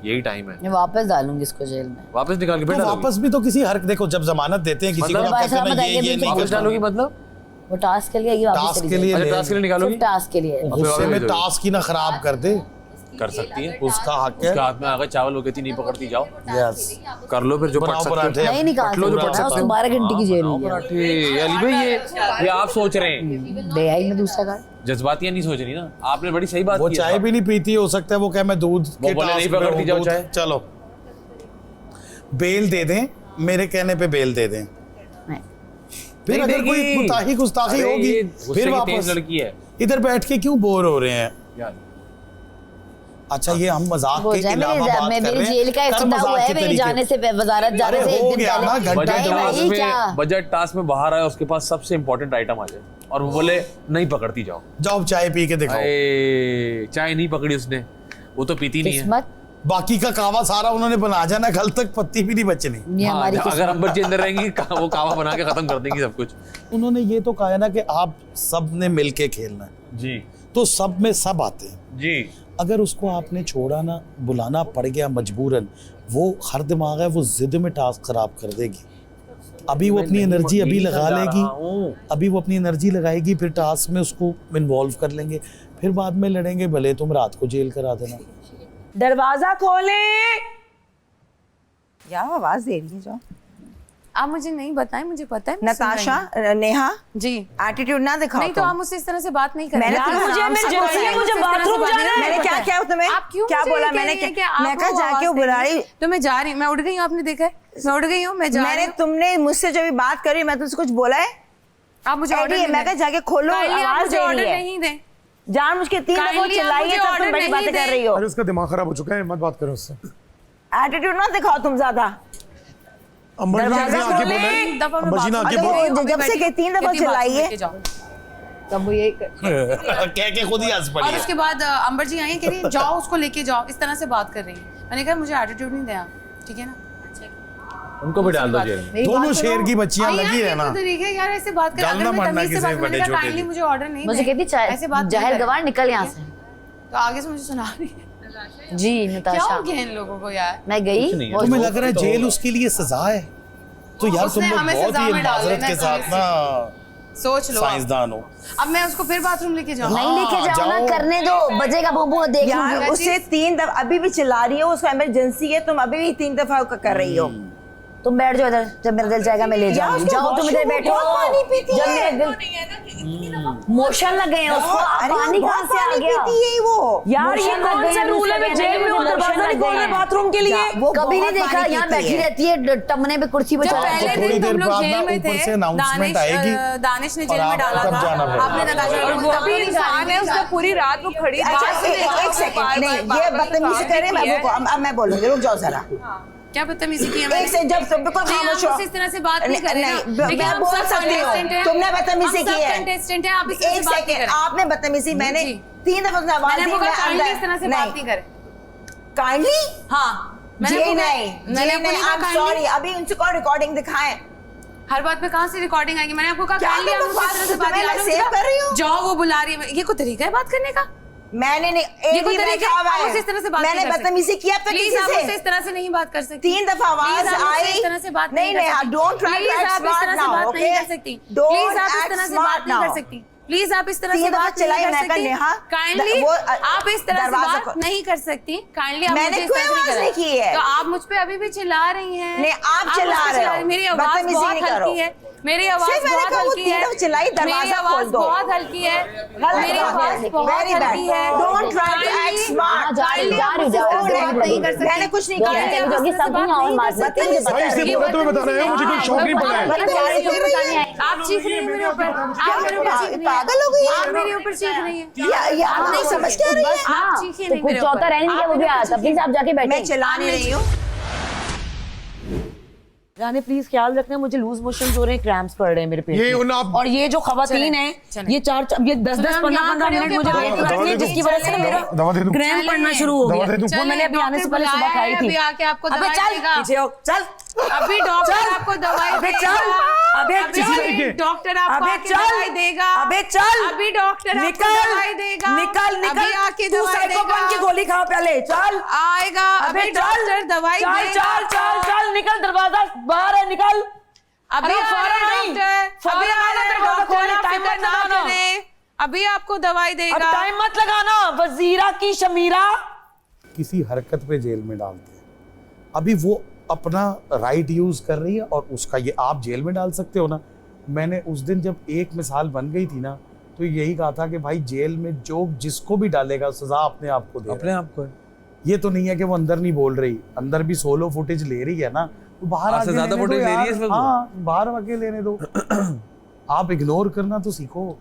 यही टाइम है। मैं वापस डालूंगी इसको जेल में। वापस निकाल के तो बेटा वापस भी तो किसी हर देखो जब जमानत देते हैं किसी को मतलब आप कहते हैं ना बताइए ये नहीं वापस करना। डालोगी मतलब? वो टास्क के लिए ये वापस टास्क चली के लिए जाएगी। अच्छा टास्क के लिए निकालोगी? सिर्फ टास्क के लिए। गुस्से में टास्क ही ना खराब कर दे। कर सकती है, उसका हक है। उसके हाथ में अगर चावल हो गई नहीं पकड़ती जाओ, यस कर लो फिर जो पढ़ बनाओ सकते पराठे। नहीं निकाल पटलो जो पढ़ सकता, सकते हो। 12 घंटे की जेल होगी। पराठे अली भाई, ये आप सोच रहे हैं, ले आई मैं दूसरा कार्ड। जज्बातियां नहीं सोच रही ना। आपने बड़ी सही बात वो की चाय है। भी नहीं पीती, हो सकता है वो कहे मैं दूध वो के बोले नहीं टास्क में पकड़ती हूँ, जाओ दूध- चाय। चलो बेल दे दें, मेरे कहने पे बेल दे दें। नहीं। फिर नहीं अगर कोई देगी। गुस्ताखी गुस्ताखी अरे होगी ये गुस्से फिर की वापस तेज लड़की है इधर बैठ के क्यों बोर हो रहे हैं? यार। अच्छा ये हम मजाक वो के जाए अलावा बात कर मेरी रहे हैं। जेल का कर इफ्तिताह मजाक हुआ है के मेरे तरीके। जाने से वजारत जाने अरे से एक हो दिन गया पहले। ना, घंटा बजट नहीं, टास्क भाई, क्या? में, बजट टास्क में बाहर आया, उसके पास सबसे इम्पोर्टेंट आइटम आ जाए और वो बोले नहीं पकड़ती जाओ। जाओ चाय पी के दिखाओ। अरे चाय नहीं पकड़ी उसने, वो तो पीती नहीं है। किस्मत बाकी का कावा सारा उन्होंने बना जाना, कल तक पत्ती भी नहीं बचनी। ये हाँ, हमारी अगर किस्मत। अंबर जी अंदर रहेंगी वो कावा बना के खत्म कर देंगी सब कुछ। उन्होंने ये तो कहा है ना कि आप सब ने मिलके खेलना है। जी तो सब में सब आते हैं जी। अगर उसको आपने छोड़ा ना, बुलाना पड़ गया मजबूरन, वो हर दिमाग है, वो जिद में टास्क खराब कर देगी। अभी वो अपनी एनर्जी अभी लगा लेगी, अभी वो अपनी एनर्जी लगाएगी, फिर टास्क में उसको इन्वॉल्व कर लेंगे, फिर बाद में लड़ेंगे, भले तुम रात को जेल करा देना। दरवाजा खोले। यार आवाज दे रही है जो। आप मुझे नहीं बताएं, मुझे पता है। नताशा, नेहा जी, एटीट्यूड ना दिखाओ। नहीं तो आप मुझसे इस तरह से बात नहीं करें। मैंने मुझे बाथरूम जाना है। मैंने क्या किया तुम्हें? आप क्यों क्या मुझे बोला ये मैंने? कह रही हैं कि मैं आपको कहा जाके वो आवाज बुला दे रही। तो मैं जा रही हूँ, मैं उठ गई हूँ, आपने देखा है? मैं उठ गई हूँ, मैं जा रही हूँ। तुमने मुझसे जो भी बात करी, मैं तुझसे कुछ बोला है? आप मुझे ऑर्डर नहीं, मैं कहा जाके खोलो, आवाज दे रही है। नहीं दें। जान मुझके 3 दफा चिल्लाई है, तब तुम बड़ी बातें कर रही हो। अरे उसका दिमाग खराब हो चुका है, मत बात करो उससे। एटीट्यूड ना दिखाओ तुम ज्यादा। अंबर जी ने आके बोला, जब से 3 दफा चिल्लाई है, तब वो ये कह के खुद ही हंस पड़ी। और उसके बाद अंबर जी आई, कह रही जाओ उसको लेके जाओ, इस तरह से बात कर रही है। मैंने कहा मुझे एटीट्यूड नहीं देना, ठीक है ना? उनको भी डाल दो जेल में। दोनों शेर की बच्चियां लगी है ना। यार ऐसे बात कर, डालना मरना किसी बड़े छोटे काइंडली मुझे ऑर्डर नहीं, मुझे कहती ऐसे बात जाहिर गवार निकल यहाँ से। तो आगे से मुझे सुना रही है। जी नताशा, क्या हो गया इन लोगों को यार? मैं गई, तुम्हें लग रहा है जेल उसके लिए सजा है? तो यार तुम लोग बहुत ही माजरत के साथ ना सोच लो, साइंसदान हो। अब मैं उसको फिर बाथरूम लेके जाऊँ? नहीं लेके जाओ ना, करने दो, बजेगा बूबू देख यार उससे 3 दफा अभी भी चिल्ला रही हो, उसको इमरजेंसी है, तुम अभी भी 3 दफा कर रही हो। तुम बैठ जाओ इधर, जब मेरा दिल चाहेगा मैं ले जाऊंगी। जाओ तुम इधर बैठो। जब मेरा दिल मोशन लग गए हैं उसको, पानी कहाँ से आ गया? वो यार ये कौन सा रूल है? मैं जेल में हूँ, दरवाजा नहीं खोल रहे बाथरूम के लिए। कभी नहीं देखा, यहाँ बैठी रहती है टमने पे कुर्सी पे। पहले दिन तुम लोग जेल में थे, दानिश ने जेल में डाला था, आपने वो भी इंसान है, उसने पूरी रात वो खड़ी। एक सेकंड, नहीं ये बदतमीजी करे, मैं बोलूंगी, रुक जाओ जरा। क्या बदतमीजी की है? एक से जब तुम बिल्कुल खामोश हो, इस तरह से बात नहीं कर रहे ना। मैं बोल सकती हूँ, तुमने बदतमीजी की है। कंटेस्टेंट है, आप इस तरह से एक बात नहीं सेकंड, करें। आपने बदतमीजी, मैंने 3 दफा आवाज दी, मैं काइंडली इस तरह से बात नहीं करें। काइंडली? हाँ, मैंने सॉरी, अभी उनसे कौन रिकॉर्डिंग दिखाएं? हर बात पे कहाँ से रिकॉर्डिंग आएगी? मैंने आपको कहा काइंडली आप मुझसे इस तरह से बात सेव कर रही हूँ। जाओ, वो बुला रही है। ये कोई तरीका है बात करने का? मैंने नहीं, इस तरह से बात मैंने बदतमीजी किया तो प्लीज आप मुझसे इस तरह से नहीं बात कर सकती। 3 दफा आवाज आई, इस तरह से बात नहीं don't try to act smart now, okay? नहीं कर सकती प्लीज, आप इस तरह से बात नहीं कर सकती प्लीज, आप इस तरह से बात नहीं कर सकती काइंडली, आप इस तरह से बात नहीं कर सकती काइंडली। मैंने कोई आवाज नहीं की है, तो आप मुझ पे अभी भी चिल्ला रही हैं। नहीं, आप चिल्ला रहे हो। मेरी आवाज बहुत हल्की है, मेरी आवाज बहुत हल्की है, चिल्लाई, दरवाजा खोल दो। बहुत हल्की है, मेरी आवाज बहुत हल्की है। Don't try to act smart. नहीं कर सकती, मैंने कुछ नहीं किया। सब और मार सकती है। भाई इसलिए बोला तुम्हें बता रहे हैं, मुझे कोई शौक नहीं पड़ा है। आप चीख रही हैं मेरे ऊपर, आप मेरे ऊपर चीख रही हैं, पागल हो गई है? आप मेरे ऊपर चीख रही हैं। ये आप नहीं समझ क्या रही है? आप चीखिए नहीं मेरे ऊपर। चौथा रहने दिया, वो भी आता, प्लीज आप जाके बैठे। मैं चिल्ला नहीं रही हूँ। रानी प्लीज ख्याल रखना, मुझे लूज मोशंस हो रहे हैं, क्रैम्प्स पड़ रहे हैं मेरे पेट में। और ये जो खवातीन है, ये 10-10 15-15 मिनट मुझे वेट करती है, जिसकी वजह से मेरा क्रैम्प पड़ना शुरू हो गया। वो मैंने अभी आने से पहले सुबह खाई थी। अभी आके आपको अबे चल पीछे हो, चल अभी डॉक्टर आपको दवाई अबे चल, अबे चल, डॉक्टर आपको अबे आके चल, दवाई देगा। अबे चल, अभी डॉक्टर आपको निकल, दवाई देगा। निकल, अभी आके तू दवाई साइकोपेन की देगा। गोली खा पहले, चल आएगा, अबे अभी चल, डॉक्टर दवाई चल देगा। चल चल चल, निकल, दरवाजा बाहर है, निकल। अभी अरे आ रहे फौरन हैं नहीं, डॉक्टर, फौरन अभी आ रहे हैं दरवाजा डॉक्टर, खोले, आप टाइम फिक्र मत ना लगाना। करें, अभी आपको दवाई अब देगा। टाइम मत लगाना, वजीरा की शमीरा। किसी हरकत पे जेल में डालते हैं, अभी वो अपना राइट यूज कर रही है और उसका ये आप जेल में डाल सकते हो ना। मैंने उस दिन जब एक मिसाल बन गई थी ना, तो यही कहा था कि भाई जेल में जो जिसको भी डालेगा सजा अपने आप को दे, अपने आप को। ये तो नहीं है कि वो अंदर नहीं बोल रही, अंदर भी सोलो फुटेज ले रही है ना, तो बाहर आके ज्यादा लेने फुटेज दो ले रही है यार। इस वक्त। हाँ, बाहर आके लेने दो। आप इग्नोर करना तो सीखो।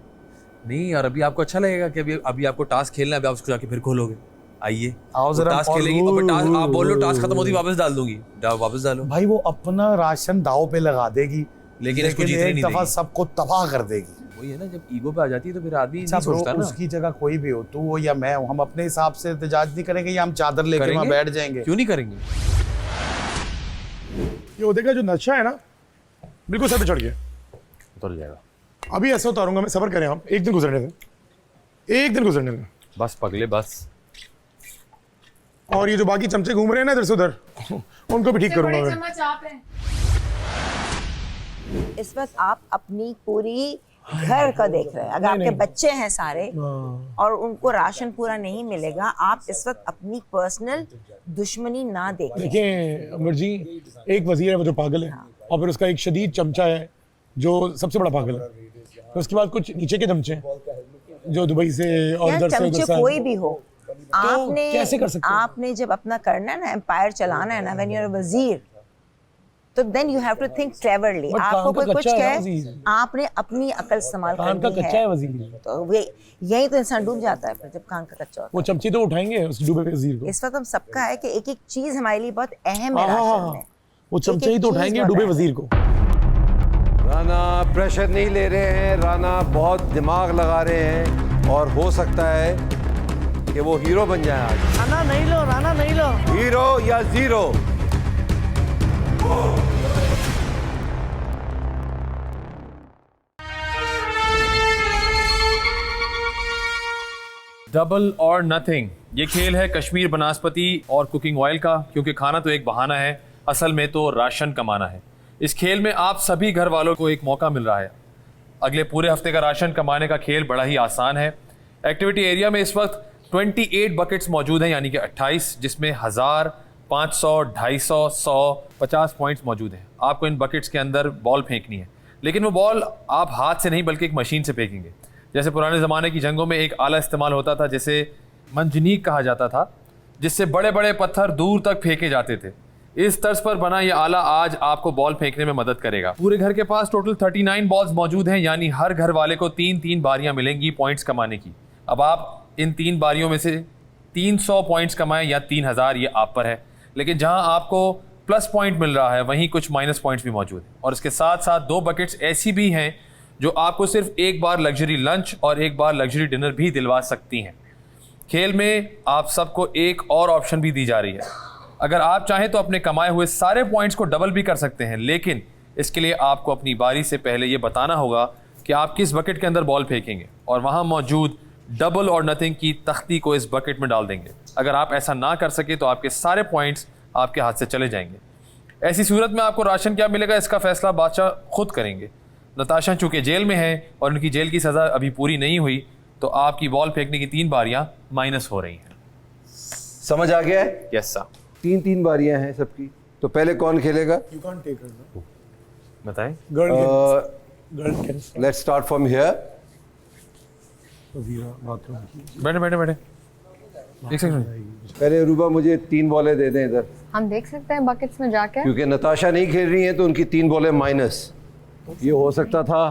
नहीं यार, अभी आपको अच्छा लगेगा कि अभी आपको टास्क खेलना है, अभी आप उसको जाके फिर खोलोगे। आइए आओ जरा, टास्क खेलेंगे और फिर टास्क आप बोलो टास्क खत्म होती वापस डाल दूंगी, वापस डालो। भाई वो अपना राशन दाव पे लगा देगी, लेकिन इसको जीतने नहीं एक दफा देगी। सबको तबाह कर देगी। वही है ना, जब ईगो पे आ जाती है तो फिर आदमी अच्छा नहीं सोचता ना। उसकी जगह कोई भी हो, तू हो या मैं हूं, हम अपने हिसाब से एहतजाज नहीं करेंगे या हम चादर लेकर वहां बैठ जाएंगे? क्यों नहीं करेंगे? ये वो देखा जो नशा है ना, बिल्कुल सर पे चढ़ गया। उतर जाएगा। अभी ऐसा उतारूंगा मैं, सब्र करें आप, एक दिन गुजरने से एक दिन गुजरने में। बस पगले बस। और ये जो बाकी चमचे घूम रहे हैं ना इधर से उधर, उनको भी ठीक करूंगा मैं। चम्मच आप हैं। इस वक्त आप अपनी पूरी घर का देख रहे हैं। अगर आपके बच्चे हैं सारे और उनको राशन पूरा नहीं मिलेगा, आप इस वक्त अपनी पर्सनल दुश्मनी ना देखें। देखिए अमर जी, एक वजीर है वो जो पागल है, और फिर उसका एक शदीद चमचा है जो सबसे बड़ा पागल है, तो उसके बाद कुछ नीचे के चमचे हैं जो दुबई से और इधर से उधर से। कोई भी हो, आपने कैसे कर सकते हैं? आपने जब अपना करना है ना, एम्पायर चलाना है ना, व्हेन यू आर अ वजीर, तो then you have to think cleverly. आपको कोई कुछ कहे, आपने अपनी अकल इस्तेमाल कान का करनी कच्चा है है, वजीर, तो यही तो इंसान डूब जाता है फिर जब कान का कच्चा होता वो चमची तो उठाएंगे उस डूबे हुए वजीर को। है। इस वक्त हम सबका है कि एक एक चीज हमारे लिए बहुत अहम है राशन में। वो चमचे ही तो उठाएंगे डूबे वजीर को। राना प्रेशर नहीं ले रहे हैं, राना बहुत दिमाग लगा रहे हैं और हो सकता है कि वो हीरो बन जाए आज। राना नहीं लो, राना नहीं लो। हीरो या जीरो। डबल और नथिंग, ये खेल है कश्मीर बनास्पति और कुकिंग ऑयल का, क्योंकि खाना तो एक बहाना है, असल में तो राशन कमाना है। इस खेल में आप सभी घर वालों को एक मौका मिल रहा है। अगले पूरे हफ्ते का राशन कमाने का खेल बड़ा ही आसान है। एक्टिविटी एरिया में इस वक्त 28 बकेट्स मौजूद हैं, यानी कि 28, जिसमें 1000, 500, 250, 100, 50 पॉइंट्स मौजूद हैं। आपको इन बकेट्स के अंदर बॉल फेंकनी है, लेकिन वो बॉल आप हाथ से नहीं बल्कि एक मशीन से फेंकेंगे। जैसे पुराने ज़माने की जंगों में एक आला इस्तेमाल होता था जिसे मंजनीक कहा जाता था, जिससे बड़े बड़े पत्थर दूर तक फेंके जाते थे। इस तर्ज पर बना ये आला आज आपको बॉल फेंकने में मदद करेगा। पूरे घर के पास टोटल 39 बॉल्स मौजूद हैं, यानी हर घर वाले को 3-3 बारियां मिलेंगी पॉइंट्स कमाने की। अब आप इन 3 बारियों में से 300 पॉइंट्स कमाएं या 3000, ये आप पर है। लेकिन जहां आपको प्लस पॉइंट मिल रहा है वहीं कुछ माइनस पॉइंट्स भी मौजूद हैं। और इसके साथ साथ 2 बकेट्स ऐसी भी हैं जो आपको सिर्फ एक बार लग्जरी लंच और एक बार लग्जरी डिनर भी दिलवा सकती हैं। खेल में आप सबको एक और ऑप्शन भी दी जा रही है। अगर आप चाहें तो अपने कमाए हुए सारे पॉइंट्स को डबल भी कर सकते हैं, लेकिन इसके लिए आपको अपनी बारी से पहले ये बताना होगा कि आप किस बकेट के अंदर बॉल फेंकेंगे, और वहाँ मौजूद डबल और नथिंग की तख्ती को इस बकेट में डाल देंगे। अगर आप ऐसा ना कर सके तो आपके सारे पॉइंट्स आपके हाथ से चले जाएंगे। ऐसी सूरत में आपको राशन क्या मिलेगा, इसका फैसला बादशाह खुद करेंगे। नताशा चूंकि जेल में है और उनकी जेल की सज़ा अभी पूरी नहीं हुई, तो आपकी बॉल फेंकने की 3 बारियां माइनस हो रही हैं। समझ आ गया है? Yes sir. 3-3 बारियां हैं सबकी, तो पहले कौन खेलेगा? You can't take her, no? बताएं। Let's start from here. बैठे बैठे बैठे, एक सेकंड। पहले रूबा मुझे 3 बॉलें दे दें इधर, हम देख सकते हैं बकेट्स में जाके। क्योंकि नताशा नहीं खेल रही है तो उनकी 3 बॉलें माइनस। ये हो सकता था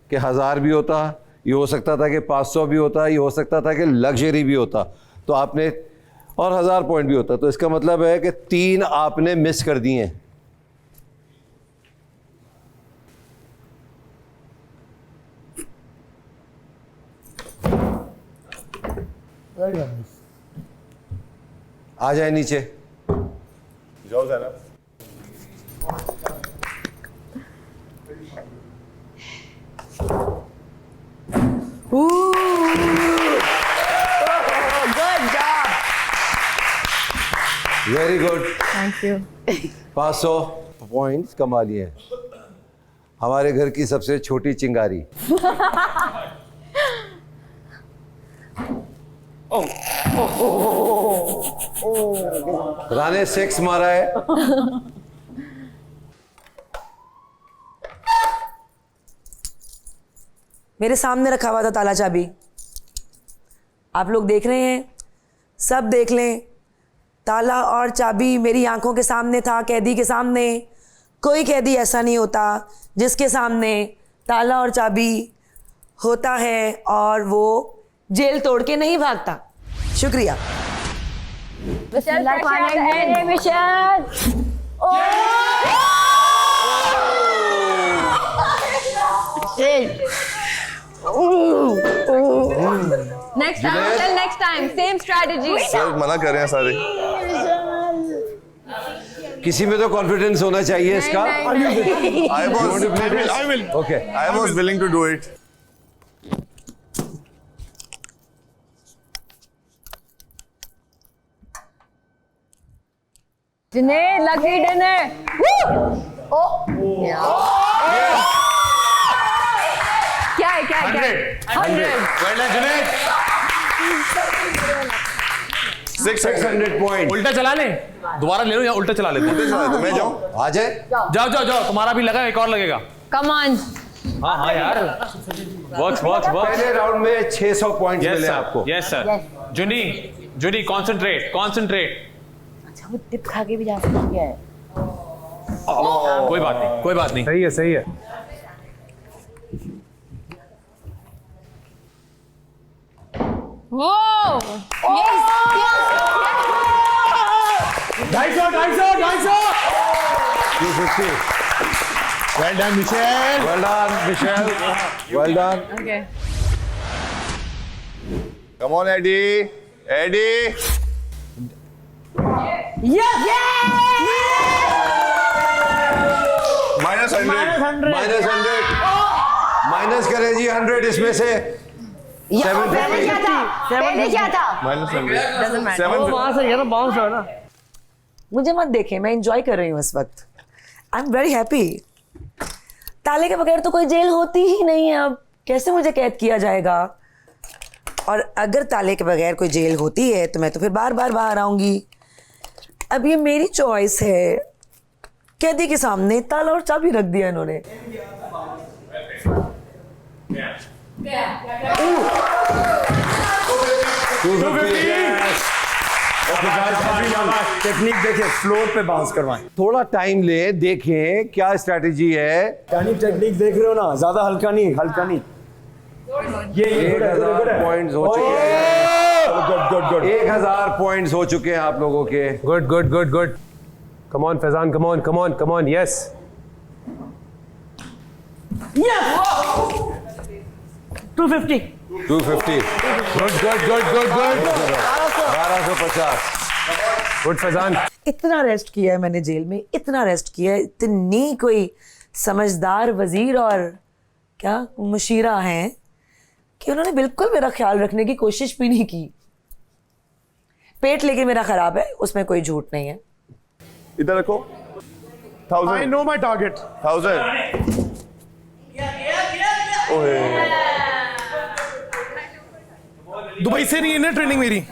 कि 1000 भी होता, ये हो सकता था कि 500 भी होता, ये हो सकता था कि लग्जरी भी होता, तो आपने और 1000 पॉइंट भी होता। तो इसका मतलब है कि 3 आपने मिस कर दिए हैं। आ जाए नीचे, जाओ Zainab. Very good, thank you. 500 points कमा लिए हैं। हमारे घर की सबसे छोटी चिंगारी। राने 6 मारा है। मेरे सामने रखा हुआ था ताला चाबी, आप लोग देख रहे हैं, सब देख लें। ताला और चाबी मेरी आंखों के सामने था, कैदी के सामने। कोई कैदी ऐसा नहीं होता जिसके सामने ताला और चाबी होता है और वो जेल तोड़ के नहीं भागता। शुक्रिया। Next time, till next time, same strategy. Sir मना कर रहे हैं सारे। किसी में तो कॉन्फिडेंस होना चाहिए इसका। I will. Okay, I was willing to do it. Junaid lucky dinner. ओ क्या है 600 पॉइंट। उल्टा चला ले, दोबारा ले लो या उल्टा चला लेते हैं। मैं जाऊं? आ जाए। जाओ तुम्हारा भी लगा, एक और लगेगा। Come on. हाँ यार, वर्क्स। पहले राउंड में 600 पॉइंट्स मिले आपको। Yes sir. जुनी कॉन्सेंट्रेट। अच्छा वो टिप खा के भी जा सकती है। कोई बात नहीं। सही है। वो 250 250। Well done, Michelle. Well done. Okay. Come on, Eddie. Minus 100। Minus करें जी 100 इसमें से। 750। क्या था? माइनस 750। मुझे मत देखे, मैं एंजॉय कर रही हूँ इस वक्त। I am very happy. ताले के बगैर तो कोई जेल होती ही नहीं है। अब कैसे मुझे कैद किया जाएगा? और अगर ताले के बगैर कोई जेल होती है तो मैं तो फिर बार बार बाहर आऊंगी। अब ये मेरी चॉइस है। कैदी के सामने ताला और चाबी रख दिया इन्होंने। टेक्निक देखें, फ्लोर पे बाउंस करवाएं। थोड़ा टाइम ले, देखें क्या स्ट्रेटजी है। टेक्निक देख रहे हो ना, ज्यादा हल्का नहीं। ये 1000 पॉइंट्स हो चुके हैं। गुड। 1000 पॉइंट्स हो चुके हैं आप लोगों के। Good. Come on, Faizan, come on, yes. 250। Good. 1250। Good, Faizan. इतना रेस्ट किया है मैंने जेल में, इतना रेस्ट किया है। इतनी कोई समझदार वजीर और क्या मुशीरा हैं कि उन्होंने बिल्कुल मेरा ख्याल रखने की कोशिश भी नहीं की। पेट लेके मेरा खराब है, उसमें कोई झूठ नहीं है। इधर रखो। 1000। I know my target. 1000। Dubai से नहीं है ना ट्रेनिंग मेरी।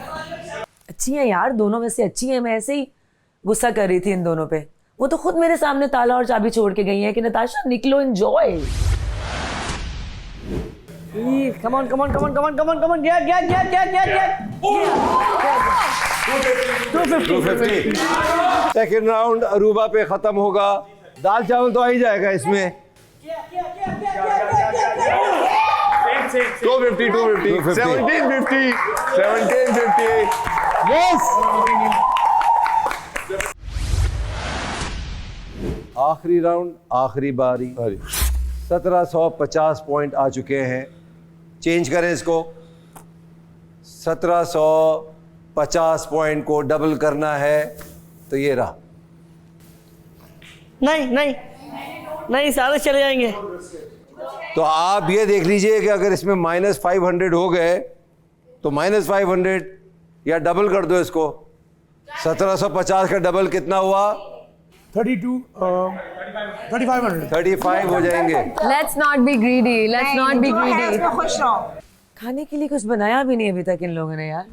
अच्छी है यार, दोनों में से अच्छी है। मैं ऐसे ही गुस्सा कर रही थी इन दोनों पे। वो तो खुद मेरे सामने ताला और चाबी छोड़ के गई है कि नताशा निकलो, enjoy. Come on. Get. 250। Second round Aruba पे खत्म होगा। दाल चावल तो आ ही जाएगा इसमें। 250। 1750। यस। आखिरी राउंड, आखिरी बारी। 1750 पॉइंट आ चुके हैं। चेंज करें इसको। 1750 पॉइंट को डबल करना है तो ये रहा। नहीं सारे चले जाएंगे। तो आप ये देख लीजिए कि अगर इसमें -500 हो गए तो -500 या डबल कर दो इसको। 1750 का डबल कितना हुआ? 35 हो जाएंगे। Let's not be greedy. खुश रहो। खाने के लिए कुछ बनाया भी नहीं अभी तक इन लोगों ने यार।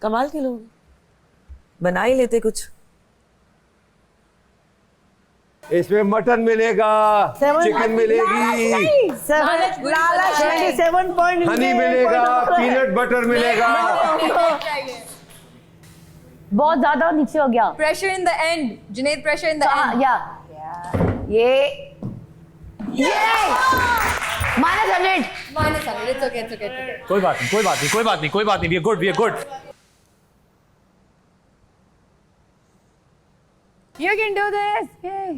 कमाल के लोग, बना ही लेते कुछ। इसमें मटन मिलेगा, चिकन मिलेगी, 7 पॉइंट हनी मिलेगा, पीनट बटर मिलेगा। बहुत ज्यादा नीचे हो गया। Pressure in the end. Junaid, pressure in the end. ये -100। It's okay. कोई बात नहीं। We are good. You can do this. Yay.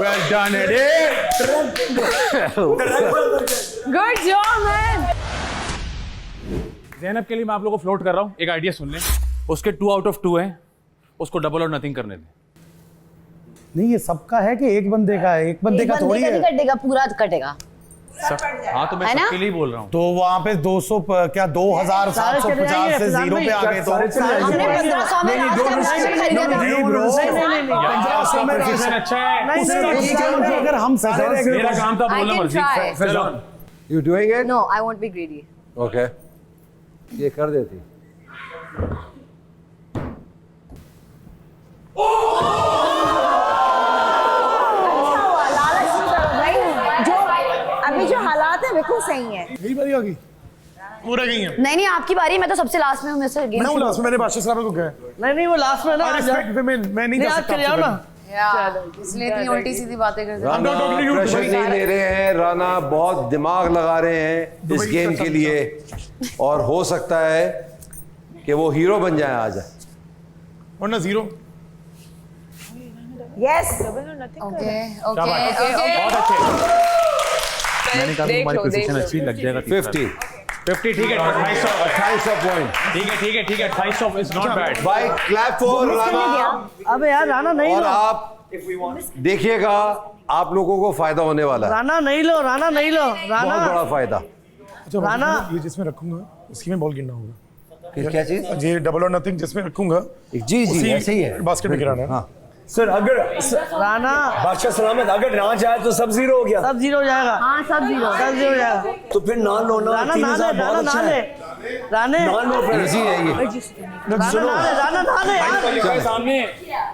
Well done, Eddie. Good job man. Zainab के लिए मैं आप लोगों को फ्लोट कर रहा हूँ, एक आइडिया सुन लें। उसके 2 आउट ऑफ 2 हैं, उसको डबल और नथिंग करने दें। नहीं, ये सबका है कि एक बंदे का है? एक बंदे का थोड़ी है। कटेगा, पूरा कटेगा। हाँ तो मैं सबके लिए बोल रहा हूँ। तो वहाँ पे 200 क्या 2750 से 0 पे आ गए तो हमने 1500 में अच्छा है। अगर हम मेरा काम था बोलना मर्जी। You doing it? No I won't be greedy. Okay, ये कर देती। अभी जो हालात है बिल्कुल सही है। यही बारी होगी, पूरा गई है। नहीं आपकी बारी, मैं तो सबसे लास्ट में हूँ। मैं लास्ट में मैंने बादशाह साहब को कहा। नहीं वो लास्ट में ना मैं नहीं कर सकता ना। इसलिए इतनी उल्टी सीधी बातें करते हैं। राना प्रेशर नहीं ले रहे हैं, राना बहुत दिमाग लगा रहे हैं इस गेम के लिए, और हो सकता है कि वो हीरो बन जाए आज। और ना 0। यस ओके बहुत अच्छे। मैंने कहा तुम्हारी पोजीशन अच्छी लग जाएगा। 50 ठीक है, 2800 पॉइंट। ठीक है 2800 is not bad. Bye clap for Rana. अब यार राना नहीं और लो। आप देखिएगा, आप लोगों को फायदा होने वाला है। राना नहीं लो, राना नहीं लो, राना बहुत बड़ा फायदा। अच्छा राना ये जिसमें रखूंगा उसकी में बॉल गिरना होगा। क्या चीज? ये डबल और नथिंग जिसमें रखूंगा जी ऐसे ही है। बास्केट में गिराना है। हाँ सर अगर राना बादशाह सलामत अगर ना जाए तो सब 0 हो गया। सब 0 हो जाएगा। हाँ सब 0 हो जाएगा। तो फिर ना लो ना। राना 3000 बहुत अच्छा है। राने ना लो फिर। इजी है ये। राना सामने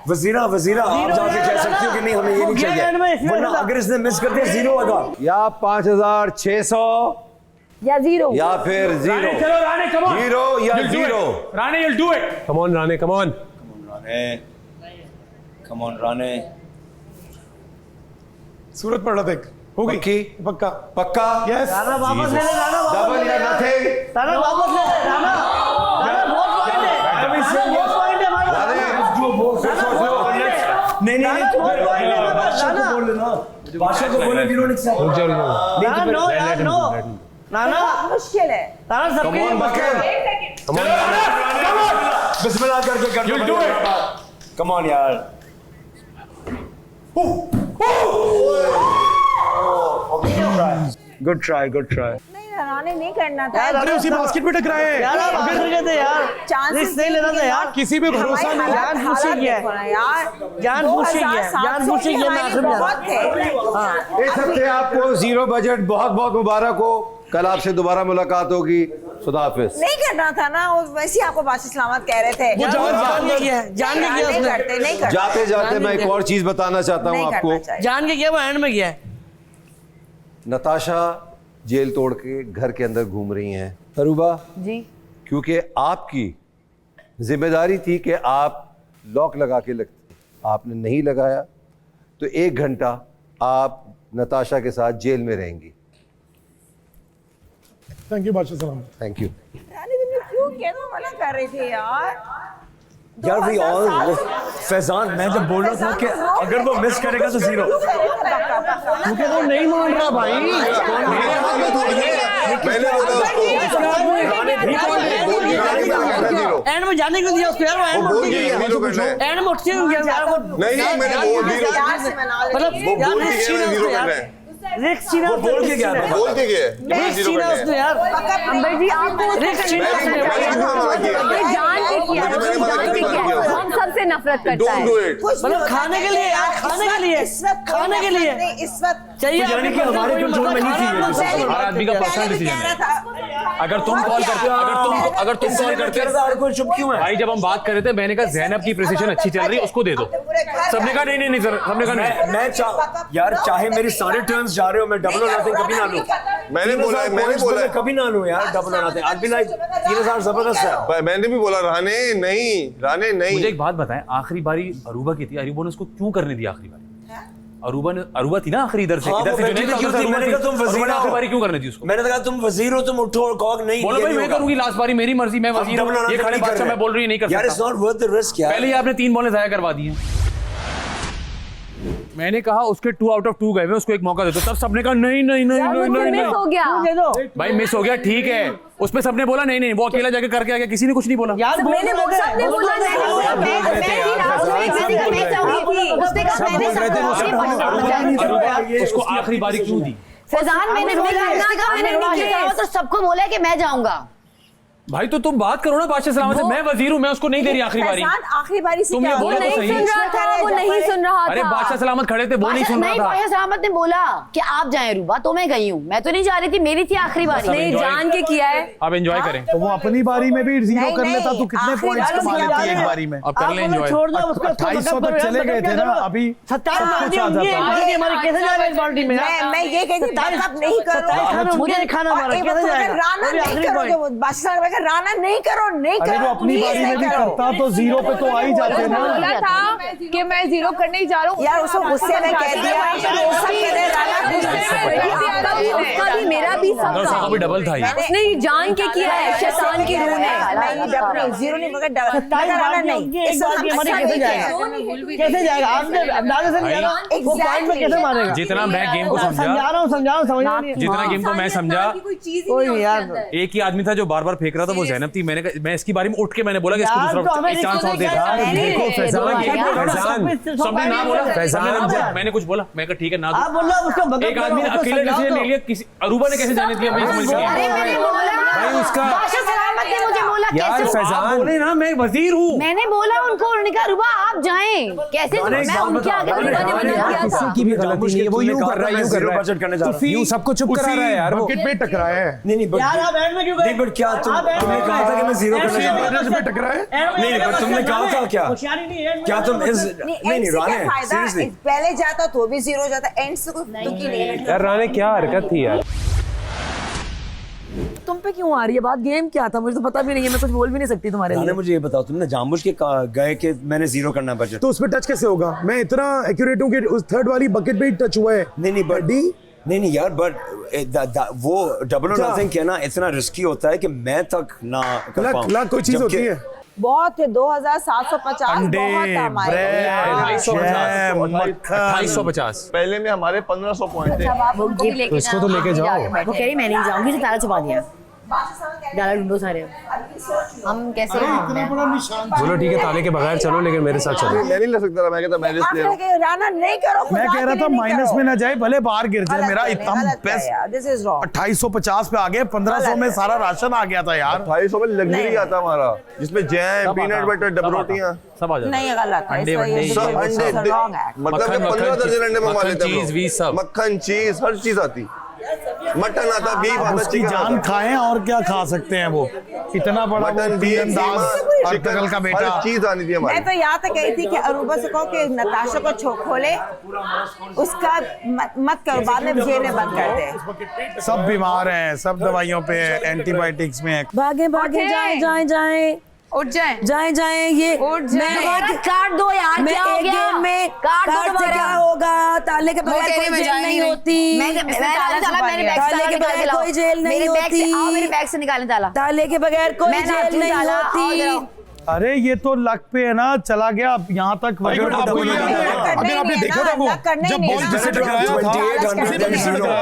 वजीरा आप जाके कह सकती हो कि नहीं हमें ये नहीं चाहिए, वरना अगर इसने मिस कर दिया 0 होगा। या 5600 या 0 या फिर 0। चलो राने, कम ऑन। 0 या 0। Rane you'll do it। Come on Rane, come on. Come on Rane. सूरत पड़ रहा था। होगी पक्का पक्का। यस राना वापस ले ले, राना डबल या नथिंग। राना वापस ले ले, राना बहुत पॉइंट है। बहुत पॉइंट है हमारा। नहीं बादशाह को बोल लेना। बादशाह को बोले वीरो निक्स। राना मुश्किल है। राना सबके लिए बिस्मिल्लाह करके कर दो। कम ऑन यार। गुड ट्राई नहीं राना नहीं करना था। अरे उसी बास्केट में टकराए हैं यार आप आगे रह गए थे यार। चांसेस नहीं लेना था यार। किसी पे भरोसा नहीं। जान पूछ के किया यार। जान पूछ के किया मैं आखिर में बहुत थे। इस हफ्ते आपको 0 बजट बहुत बहुत मुबारक हो। कल आपसे दोबारा मुलाकात होगी। खुदा हाफिज। नहीं करना था ना, वो वैसे ही आपको बादशाह सलामत कह रहे थे। जान के किया नहीं करते। जाते जाते मैं एक और चीज बताना चाहता हूँ आपको। जान के किया, वो एंड में किया। नताशा जेल तोड़ के घर के अंदर घूम रही हैं अरूबा जी, क्योंकि आपकी जिम्मेदारी थी कि आप लॉक लगा के लगते, आपने नहीं लगाया, तो 1 घंटा आप नताशा के साथ जेल में रहेंगी। थैंक यू बादशाह सलाम। Thank you. क्यों मना कर रही थी यार? यार वी ऑल फैजान, मैं जब बोल रहा था कि अगर वो मिस करेगा तो 0। क्योंकि तो नहीं मान रहा भाई। एंड में जाने को दिया उसको यार। वो एंड में उठ गया। एंड में उठ के गया यार। नहीं मैंने बोल दिया। मतलब यार रिस्क छीना उसको यार। रिस्क छीना उसको। बोल के गया रिस्क छीना उसको यार। अंबर जी आप रिस्क छीना उसको। जान के किया, हम सबसे नफरत करता है। मतलब खाने के लिए यार, खाने के लिए, खाने के लिए इस वक्त चाहिए। यानी कि हमारे कंट्रोल में नहीं थी। हर आदमी का पर्सनल डिसीजन है। अगर तुम कॉल करते हो, अगर तुम कॉल करते हो, कोई चुप क्यों है भाई जब हम बात कर रहे थे मैंने कहा ज़ैनब की प्रिसिशन अच्छी चल रही है, उसको दे दो। सबने कहा नहीं सर, सबने कहा नहीं। मैं यार चाहे मेरी सारे टर्न्स जा रहे हो, मैं डबल और नथिंग कभी ना लूं। मैंने बोला कभी ना लूं यार डबल और नथिंग। आज भी लाइक 3000 जबरदस्त है। मैंने भी बोला राने नहीं। मुझे एक बात बताएं, आखिरी बारी अरूबा की थी, अरूबा ने उसको क्यों करने दिया आखिरी बारी? अरूबा थी ना आखिरी इधर से। हाँ, इधर से मैंने कहा तुम वजीर हो। आखिरी बारी क्यों करने दी उसको? मैंने कहा तुम वजीर हो, तुम उठो और कॉक नहीं। बोलो भाई मैं करूंगी लास्ट बारी, मेरी मर्जी, मैं वजीर हूं। ये खड़े बादशाह मैं बोल रही नहीं कर सकता यार। It's not worth the risk यार। पहले ही आपने 3 बॉलें जाया करवा दी हैं। मैंने कहा उसके 2 आउट ऑफ 2 गए हुए, उसको एक मौका दे दो। तब सबने कहा नहीं नहीं नहीं नहीं नहीं मिस हो गया भाई मिस हो गया ठीक है, उस पे सबने बोला नहीं नहीं, वो अकेला जाके करके आ गया, किसी ने कुछ नहीं बोला यार मैंने सबने बोला उसको आखिरी बारी क्यों दी? फैजान मैंने तो सबको बोला है कि मैं जाऊंगा। भाई तो तुम बात करो ना बादशाह सलामत से, मैं वजीर हूँ, मैं उसको नहीं दे रही आखिरी बारी। आखिरी बारी से तुम ये बोलो तो सही। वो नहीं सुन रहा था। अरे बादशाह सलामत खड़े थे, वो नहीं सुन रहा था। बादशाह सलामत ने बोला कि आप जाएं रूबा, तो मैं गई हूँ, मैं तो नहीं जा रही थी, मेरी थी आखिरी बारी। नहीं जान के किया है। अब एंजॉय करें। तो वो अपनी बारी में भी 0 कर लेता तो कितने पॉइंट्स कमा लेती एक बारी में? अब कर ले एंजॉय। 2800 तक चले गए थे ना, अभी 27 मैं ये कहती नहीं करो, मुझे खाना राना नहीं करो नहीं अरे वो करो। अपनी बारी में भी करता तो 0 पे तो आ ही जाते ना। बोला था कि मैं 0 करने ही जा रहा हूँ यार उसको गुस्से में कह दिया, उसका भी मेरा भी सबका भी डबल था ये। उसने जान के किया है, शैतान की रूह ने। नहीं 0 नहीं मगर डबल नहीं। कैसे जाएगा आपने अंदाजे से नहीं जाना, वो पॉइंट में कैसे मारेगा? जितना मैं गेम को समझा, जितना गेम को मैं समझा, एक ही आदमी था जो बार बार फेंक रहा था, वो ज़ैनब थी। मैं इसकी बारी में उठ के मैंने बोला कि इसको दूसरा एक चांस और दे। देखो फैजान सबने ना बोला, फैजान मैंने कुछ बोला, मैं कहा ठीक है ना दो। एक आदमी ने अकेले डिसीजन ले लिया, किसी अरूबा ने कैसे जाने दिया मुझे समझ नहीं आया भाई उसका। यार फैजान बोले ना मैं वजीर हूँ, मैंने बोला उनको, उन्होंने कहा रूबा आप जाएं, कैसे मैं उनके आगे किसी की भी गलती नहीं है, वो यूं कर रहा है, यूं कर रहा है, बजट करने जा रहा है, यूं सबको चुप करा रहा है यार, वो बकेट पे टकराया है। नहीं नहीं यार आप एंड में क्यों गए? बट क्या तुमने कहा था कि मैं 0 करने जा रहा हूं? पे टकराया नहीं नहीं बट तुमने कहा था क्या तुम इस नहीं राणे सीरियसली पहले जाता तो भी 0 जाता, एंड से कोई दुखी नहीं है यार राणे क्या हरकत थी यार। तुम पे क्यों आ रही है बात? गेम क्या था मुझे तो पता भी नहीं है, मैं कुछ बोल भी नहीं सकती तुम्हारे लिए। मुझे ये बताओ, तुमने जानबूझ के गए कि मैंने 0 करना है बजट, तो उस पे टच कैसे होगा? मैं इतना एक्यूरेट हूँ कि उस थर्ड वाली बकेट पे ही टच हुआ है। नहीं बट नहीं यार बट वो डबल और नथिंग कहना इतना रिस्की होता है कि मैं तक ना कर पाऊं। लाख कोई चीज होती है। बहुत थे 2750 बहुत हमारे 2850 पहले में हमारे 1500 पॉइंट थे। इसको तो लेके जाओ। वो कह रही मैं नहीं जाऊंगी, तो ताला छुपा दिया, ताला ढूंढो सारे। हम कैसे बोलो ठीक है ताले के बगैर चलो, लेकिन मेरे साथ चलो। मैं नहीं ले सकता था, मैं कहता मैं रिस्क ले रहा हूं। राना नहीं करो, मैं कह रहा था माइनस में ना जाए, भले बाहर गिर जाए, मेरा इतना बेस्ट। This is wrong. 2850 पे आ गए, 1500 में सारा राशन आ गया था यार। 250 में लग्जरी आता हमारा, जिसमें जैम, पीनट बटर, डब रोटियां सब आ जाता। नहीं गलत है, अंडे वंडे सब अंडे, मतलब 15 दर्जन अंडे मंगवा लेते हैं, मक्खन चीज हर चीज आती, मटन आता, बीफ आता, उसकी जान खाएं और क्या खा सकते हैं वो, इतना बड़ा मटन, बीफ, चिकन का बेटा, हर चीज आनी थी हमारी। मैं तो यहाँ तक गई थी कि अरूबा से कहो कि नताशा को खोले, उसका मत करो, बाद में जेल में बंद कर दे। सब बीमार हैं, सब दवाइयों पे एंटीबायोटिक्स में। भागे भागे जाए उठ जाए जाए ये काट दो यार, क्या हो गया? गेम में काट दो से क्या होगा? ताले के बगैर कोई जेल नहीं होती, ताले के बगैर कोई जेल नहीं होती, मेरे बैग से निकालें ताला, ताले के बगैर कोई जेल नहीं होती। अरे ये तो लक पे है ना, चला गया अब यहाँ तक। अगर आपने देखा था वो जब बॉल जिससे टकराया था,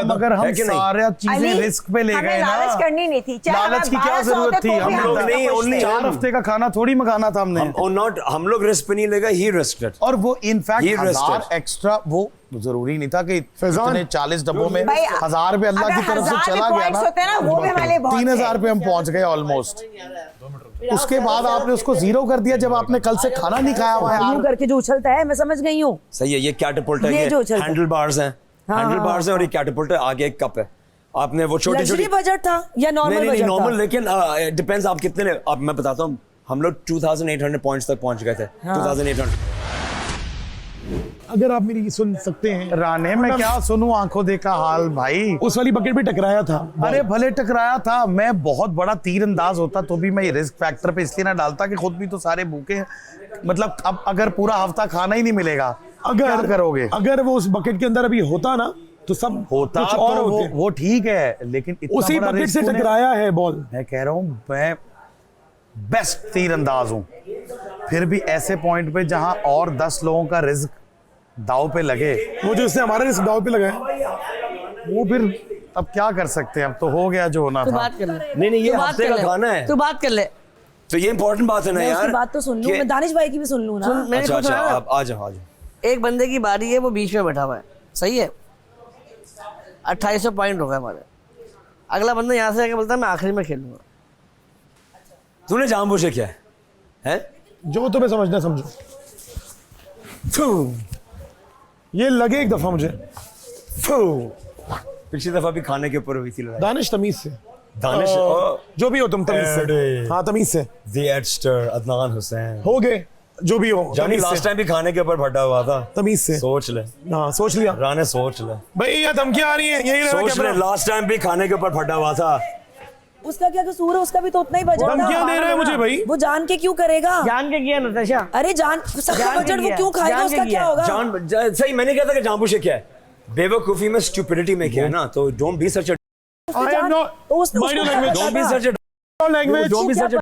मगर हम सारा चीजें रिस्क पे ले गए ना। लालच करनी नहीं थी, लालच की क्या जरूरत थी? हम लोग नहीं 4 हफ्ते का खाना थोड़ी मंगाना था हमने। हम लोग रिस्क पे नहीं लेगा, ही रिस्क। और वो इनफैक्ट 1000 एक्स्ट्रा, वो जरूरी नहीं था कि इतने 40 डब्बों में 1000 रुपए अल्लाह की तरफ से चला गया ना, 3000 पे हम पहुंच गए ऑलमोस्ट। उसके बाद आपने उसको 0 कर दिया जब आपने कल से खाना नहीं खाया हुआ है। करके जो उछलता है, मैं समझ गई हूँ। सही है, ये कैटअपल्ट है, ये हैंडल बार्स हैं, हैंडल बार्स हैं और ये कैटअपल्ट है, आगे एक कप है। आपने वो छोटी बजट था या नॉर्मल बजट था? नॉर्मल, लेकिन डिपेंड्स आप कितने। अब मैं बताता हूँ, हम लोग 2800 पॉइंट्स तक पहुंच गए थे। 2800। अगर आप मेरी सुन सकते हैं। राणे मैं क्या सुनूं, आंखों देखा हाल भाई। उस वाली बकेट पे टकराया था। अरे भले टकराया था, मैं बहुत बड़ा तीर अंदाज होता तो भी मैं ये रिस्क फैक्टर पे इसलिए ना डालता कि खुद भी तो सारे भूखे हैं। मतलब अब अगर पूरा हफ्ता खाना ही नहीं मिलेगा, क्या करोगे? अगर वो उस बकेट के अंदर अभी होता ना तो सब होता कुछ तो और होते। वो ठीक है, लेकिन उसी बकेट से टकराया है बॉल। मैं कह रहा हूँ मैं बेस्ट तीर अंदाज हूँ, फिर भी ऐसे पॉइंट पे जहां और 10 लोगों का रिस्क दाव पे लगे, वो जो इसने हमारे लिए दाव पे लगाया, वो फिर अब क्या कर सकते हैं, अब तो हो गया जो होना तू था। बात कर ले। नहीं ये तू बात हफ्ते कर का ले। खाना है, तू बात कर ले। तो ये इंपॉर्टेंट बात है ना मैं यार। उसकी बात तो सुन लूं, कि- मैं दानिश भाई की भी सुन लूं ना। अच्छा आप आ जाओ। एक बंदे की बारी है, वो बीच में बैठा हुआ है, सही है, 2800 पॉइंट हो गए हमारे। अगला बंदा यहाँ से आके बोलता है मैं आखिरी में खेलूंगा। तूने जानबूझ के क्या है? जो तुम्हें समझना समझो। ये लगे एक दफा मुझे, पिछली दफा भी खाने के ऊपर हुई थी लड़ाई। दानिश तमीज से, दानिश जो भी हो तुम तमीज से, हाँ तमीज से। दी एडस्टर, अदनान हुसैन हो गए जो भी हो, जानी तमीज लास्ट से। टाइम भी खाने के ऊपर फटा हुआ था, तमीज से सोच ले। हाँ सोच लिया राने, सोच ले भाई, ये धमकियां आ रही हैं, यही रहना सोच ले, लास्ट टाइम भी खाने के ऊपर फटा हुआ था। उसका क्या कसूर है, उसका भी तो उतना ही बजट था। धमकियां दे रहा है मुझे भाई। वो जान के क्यों करेगा? जान के किया नताशा। अरे जान सबका बजट वो क्यों खाएगा, उसका क्या होगा? सही मैंने कहा था कि जानबूझ के क्या है, बेवकूफी में स्टूपिडिटी में क्या है ना, तो don't be such a I am not mind your language. Don't be such a language. Don't be such a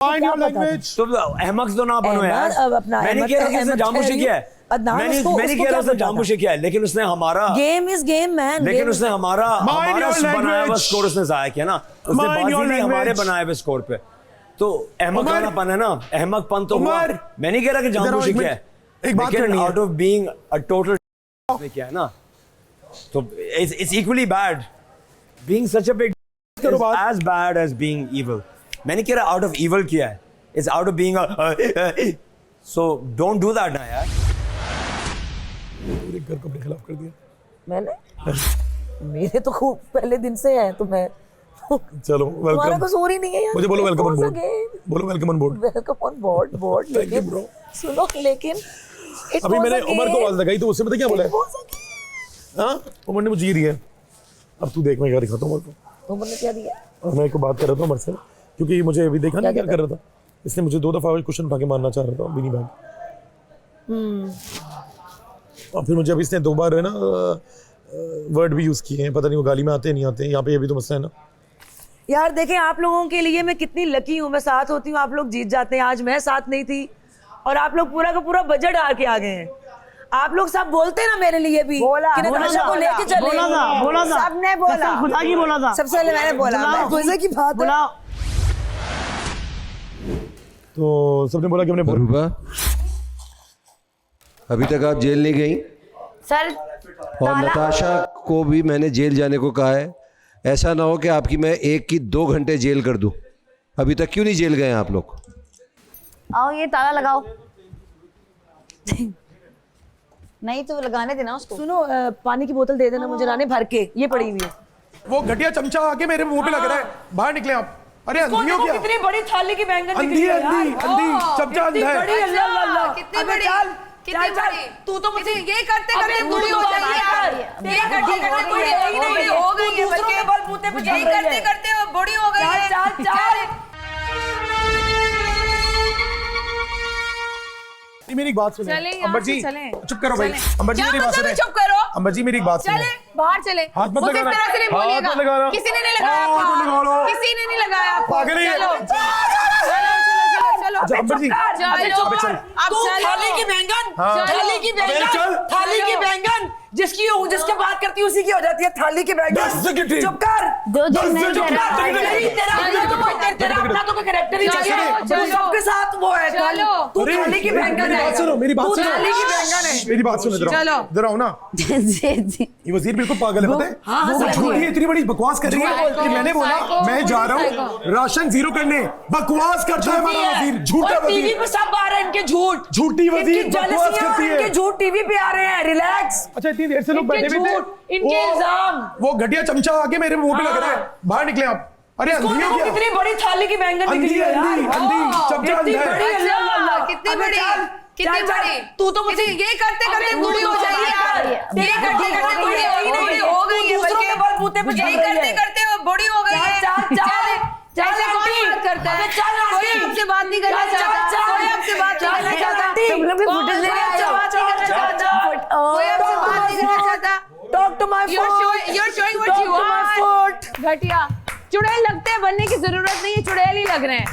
Mind your language. तो अहमक तो ना बनो यार। मैंने कह रहा कि उसने जानबूझ के क्या है, मैंने कह रहा उसने जानबूझ के क्या है, लेकिन उसने हमारा गेम इज गेम मैन, लेकिन उसने हमारा बनाया हुआ स्कोर उसने जाया किया ना, उसने बाजी नहीं हमारे बनाए हुए स्कोर पे। तो अहमक वालापन है ना, अहमकपन तो हुआ। मैं नहीं कह रहा कि जानबूझ के क्या है, एक बात करनी है, out of being a total क्या है ना, तो it's equally bad being such a big as bad as being evil. मैंने कह रहा आउट ऑफ evil किया है, it's out of being a so don't do that ना यार। पूरे घर को अपने खिलाफ कर दिया मैंने। मेरे तो खूब पहले दिन से है, तो मैं चलो तुम्हारा वेलकम। कसूर ही नहीं है यार। मुझे बोलो वेलकम ऑन बोर्ड, Again. बोलो welcome on board. Welcome on board board. लेकिन सुनो, लेकिन it अभी was मैंने a उमर को game. आवाज लगाई तो उससे पता क्या बोला है? It was a game. हाँ उमर ने मुझे ये दिया है। अब तू देख मैं क्या दिखाता हूँ उमर को। तुमने क्या दिया? और मैं एक बात कर रहा था उमर से, क्योंकि मुझे अभी देखा ना क्या कर रहा था, इसने मुझे 2 दफा क्वेश्चन उठा के मारना चाह रहा था बिनी बैग। और फिर मुझे अभी इसने 2 बार है ना वर्ड भी यूज किए हैं, पता नहीं वो गाली में आते नहीं आते, यहाँ पे ये भी तो मसला है ना। यार देखें, आप लोगों के लिए मैं कितनी लकी हूँ, मैं साथ होती हूँ आप लोग जीत जाते हैं। आज मैं साथ नहीं थी और आप लोग पूरा का पूरा बजट हार के आ गए हैं। आप लोग सब बोलते हैं ना मेरे लिए भी कि नताशा को लेके चले। बोला था। सबने बोला, खुदा की बोला था। सबसे पहले मैंने बोला, मजे की बात है। तो सबने बोला कि हमने रूबा अभी तक आप जेल नहीं गई, सर और नताशा को भी मैंने जेल जाने को कहा है। ऐसा ना हो कि आपकी मैं 1 की 2 घंटे जेल कर दूं। अभी तक क्यों नहीं जेल गए आप लोग? आओ ये ताला लगाओ। नहीं तो लगाने देना उसको। सुनो, पानी की बोतल दे देना मुझे रानी भर के, ये पड़ी हुई है। वो घटिया चमचा आके मेरे मुंह पे लग रहा है, बाहर निकले आप। अरे अंधी हो क्या? कितनी बड़ी थाली की बैंगन अंधी है, अंधी चमचा अंधा है। कितनी बड़ी, कितनी बड़ी। तू तो मुझे ये करते करते बूढ़ी हो जाएगी यार। ये करते करते बूढ़ी हो गई है, बल्कि बलबूते पे यही करते करते वो बूढ़ी हो गई है। चल चल मेरी एक बात सुनिए अंबर जी, चुप करो भाई। अंबर जी मेरी बात सुनिए। चुप करो। अंबर जी मेरी एक बात सुनिए। बाहर चले। हाथ मत लगाना। किस तरह से नहीं बोलिएगा। हाथ मत लगाना। किसी ने नहीं लगाया आपको। हाथ मत लगा लो। किसी ने नहीं लगाया आपको। पागल है ये। चलो चलो अच्छा, अंबर जी चलो चल। तू थाली की बैंगन, थाली की बैंगन, थाली की बैंगन, जिसके बात करती है उसी की हो जाती है थाली की बैंगन। चुप कर। तेरा अपना तो कोई कैरेक्टर ही चाहिए, सबके साथ वो है। तू थाली की बैंगन है। बात सुनो, मेरी बात सुनो। थाली की बैंगन है। मेरी बात सुनो, इधर आओ ना। ये वजीर बिल्कुल पागल है, पता है? वो झूठी है, इतनी बड़ी बकवास कर रही है कि मैंने बोला मैं जा रहा हूँ राशन जीरो करने, बकवास करता है हमारा वजीर। झूठा वजीर। टीवी पे सब आ रहे हैं इनके झूठ, झूठी वजीर बकवास करती है। इनके झूठ टीवी पे आ रहे हैं। रिलैक्स। अच्छा इतनी देर से लोग बैठे भी थे, इनके इल्जाम। वो घटिया चमचा आके मेरे मुंह पे लग रहा है, बाहर निकले आप। अरे अंधी हो क्या? कितनी बड़ी थाली की बैंगन निकली है यार। अंधी चमचा अंधा है। कितनी बड़ी, कितनी बड़ी। तू तो मुझे ये करते करते बूढ़ी हो जाएगी यार। ये करते करते बूढ़ी हो गई है, बल्कि यही करते करते वो बूढ़ी हो गई है। ऐसे कौन बात करता है? कोई आपसे बात नहीं करना चाहता, कोई आपसे बात नहीं करना चाहता। तुम लोग भी फुटेज ले आए हो। कोई आपसे बात नहीं करना चाहता। Talk to my foot. You're showing what you want. घटिया चुड़ैल लगते हैं, बनने की जरूरत नहीं है, चुड़ैल ही लग रहे हैं।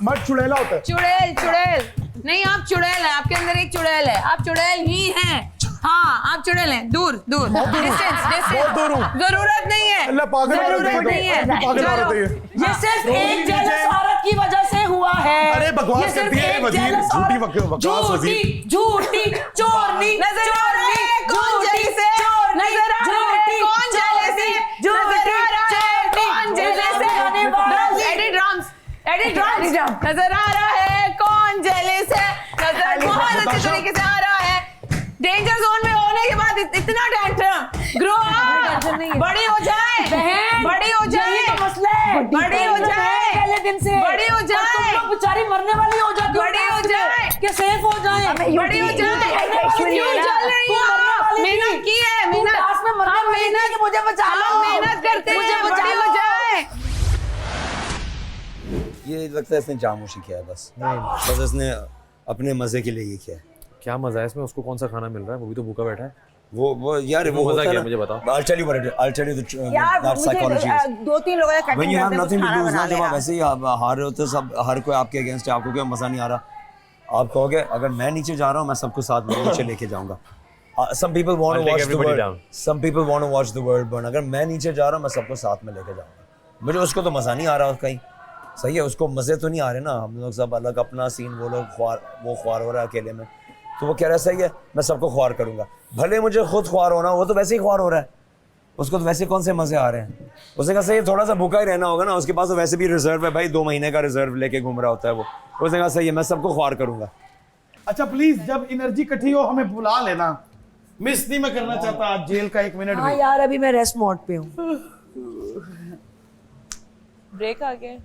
मर्द चुड़ैला होता है। चुड़ैल नहीं, आप चुड़ैल हैं, आपके अंदर एक चुड़ैल है, आप चुड़ैल ही हैं। हाँ आप चुड़ैल हैं, दूर दूर डिस्टेंस बहुत दूर हूँ। जरूरत नहीं है, अल्लाह पागल औरत है, जरूरत नहीं है। पागल चलो। औरत है ये। ये सिर्फ एक जेलस औरत की वजह से हुआ है। अरे बकवास ये सिर्फ करती है एक वजीर, jealous झूठी औरत- बकवास वजीर। झूठी चोरनी नजर आ रहा है कौन जेलस है, नजर आ रहा है कौन जेलस है, नजर आ रहा है कौन जेलस है। एडिट ड्रम्स नजर आ रहा है कौन जेलस है, नजर बहुत अच्छे तरीके से आ रहा है। डेंजर जोन में होने के बाद इतना टेंशन, ग्रो अप, बड़ी हो जाए बहन, बड़ी हो जाए, यही तो मसला है। बड़ी हो जाए, पहले दिन से बड़ी हो जाए, और तुम लोग बेचारी मरने वाली हो जाती हो बड़ी हो जाए, कि सेफ हो जाए, बड़ी हो जाए। क्यों चल रही हो? मेहनत की है, मेहनत में मरने हम वाली मेहनत थी कि मुझे बचा लो, हम मेहनत करते मुझे हैं, बचा बड़ी लो। हो जाए। ये लगता है इसने जामोशी किया है बस बस इसने अपने मजे के लिए ये किया है। क्या मजा है इसमें? उसको कौन सा खाना मिल रहा है? वो भी तो भूखा बैठा है। वो यार वो वो मजा होता क्या है मुझे बताओ। I'll tell you what it is. I'll tell you यार that psychology is. मुझे 2-3 लोगों ने When कटिंग you have करते nothing to खाना do, बना जब आप लेना। ऐसे ही हार रहे होते सब हर कोई आपके अगेंस्ट है, आपको क्या मजा नहीं आ रहा, आप कहोगे अगर मैं नीचे जा रहा हूँ मैं सबको साथ में नीचे लेके जाऊंगा। Some people want I'll to take watch the everybody world. down. Some people want to watch the world burn. अगर मैं नीचे जा रहा हूँ मैं सबको साथ में लेके जाऊंगा। मुझे उसको तो मजा नहीं आ रहा कहीं, सही है, उसको मजे तो नहीं आ रहे ना, हम लोग सब अलग अपना सीन, वो लोग ख्वार हो रहा है अकेले में, तो वो कह रहा है सही है मैं सबको ख्वार करूंगा, भले मुझे खुद ख्वार होना, वो तो वैसे ही ख्वार हो रहा है, उसको तो वैसे कौन से मजे आ रहे हैं। उसने कहा सही है थोड़ा सा भूखा ही रहना होगा ना, उसके पास तो वैसे भी रिजर्व है भाई, 2 महीने का रिजर्व लेके घूम रहा होता है वो। उसने कहा सही है मैं सबको ख्वार करूंगा। अच्छा प्लीज जब एनर्जी इकट्ठी हो हमें बुला लेना, मिस नहीं मैं करना चाहता आज जेल का 1 मिनट हाँ भी। यार अभी मैं रेस्ट मोड पे हूँ। ब्रेक आ गया।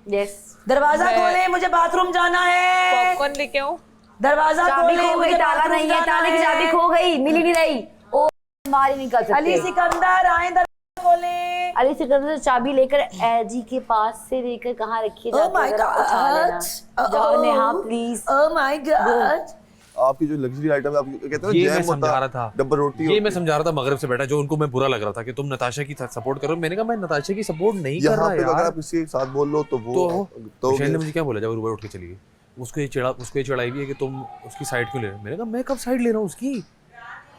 यस दरवाजा खोले, मुझे बाथरूम जाना है। पॉपकॉर्न लेके आओ। दरवाजा चाबी खोले, खो गई, मुझे ताला बाथरूम नहीं है, जाना ताले की चाबी खो गई, मिल ही नहीं रही। ओ मार ही नहीं कर सकते। अली सिकंदर आए, दरवाजा खोले। अली सिकंदर चाबी लेकर एजी के पास से लेकर कहाँ रखी है? Oh my God! जाओ Neha please. Oh my God! आपकी जो लग्जरी आइटम है, आप कहते हो ये जैम मैं समझा होता, रहा था, डब्बा रोटी ये होती। मैं समझा रहा था मगरिब से बैठा, जो उनको मैं बुरा लग रहा था कि तुम नताशा की सपोर्ट करो। मैंने कहा मैं नताशा की सपोर्ट नहीं कर यहाँ रहा पे अगर यार। आप किसी के साथ बोल लो तो वो तो मिशेल ने मुझे क्या बोला जब रुबा उठ के चली गई, उसको ये चढ़ाई भी है कि तुम उसकी साइड क्यों ले रहे हो। मैंने कहा मैं कब साइड ले रहा हूँ उसकी।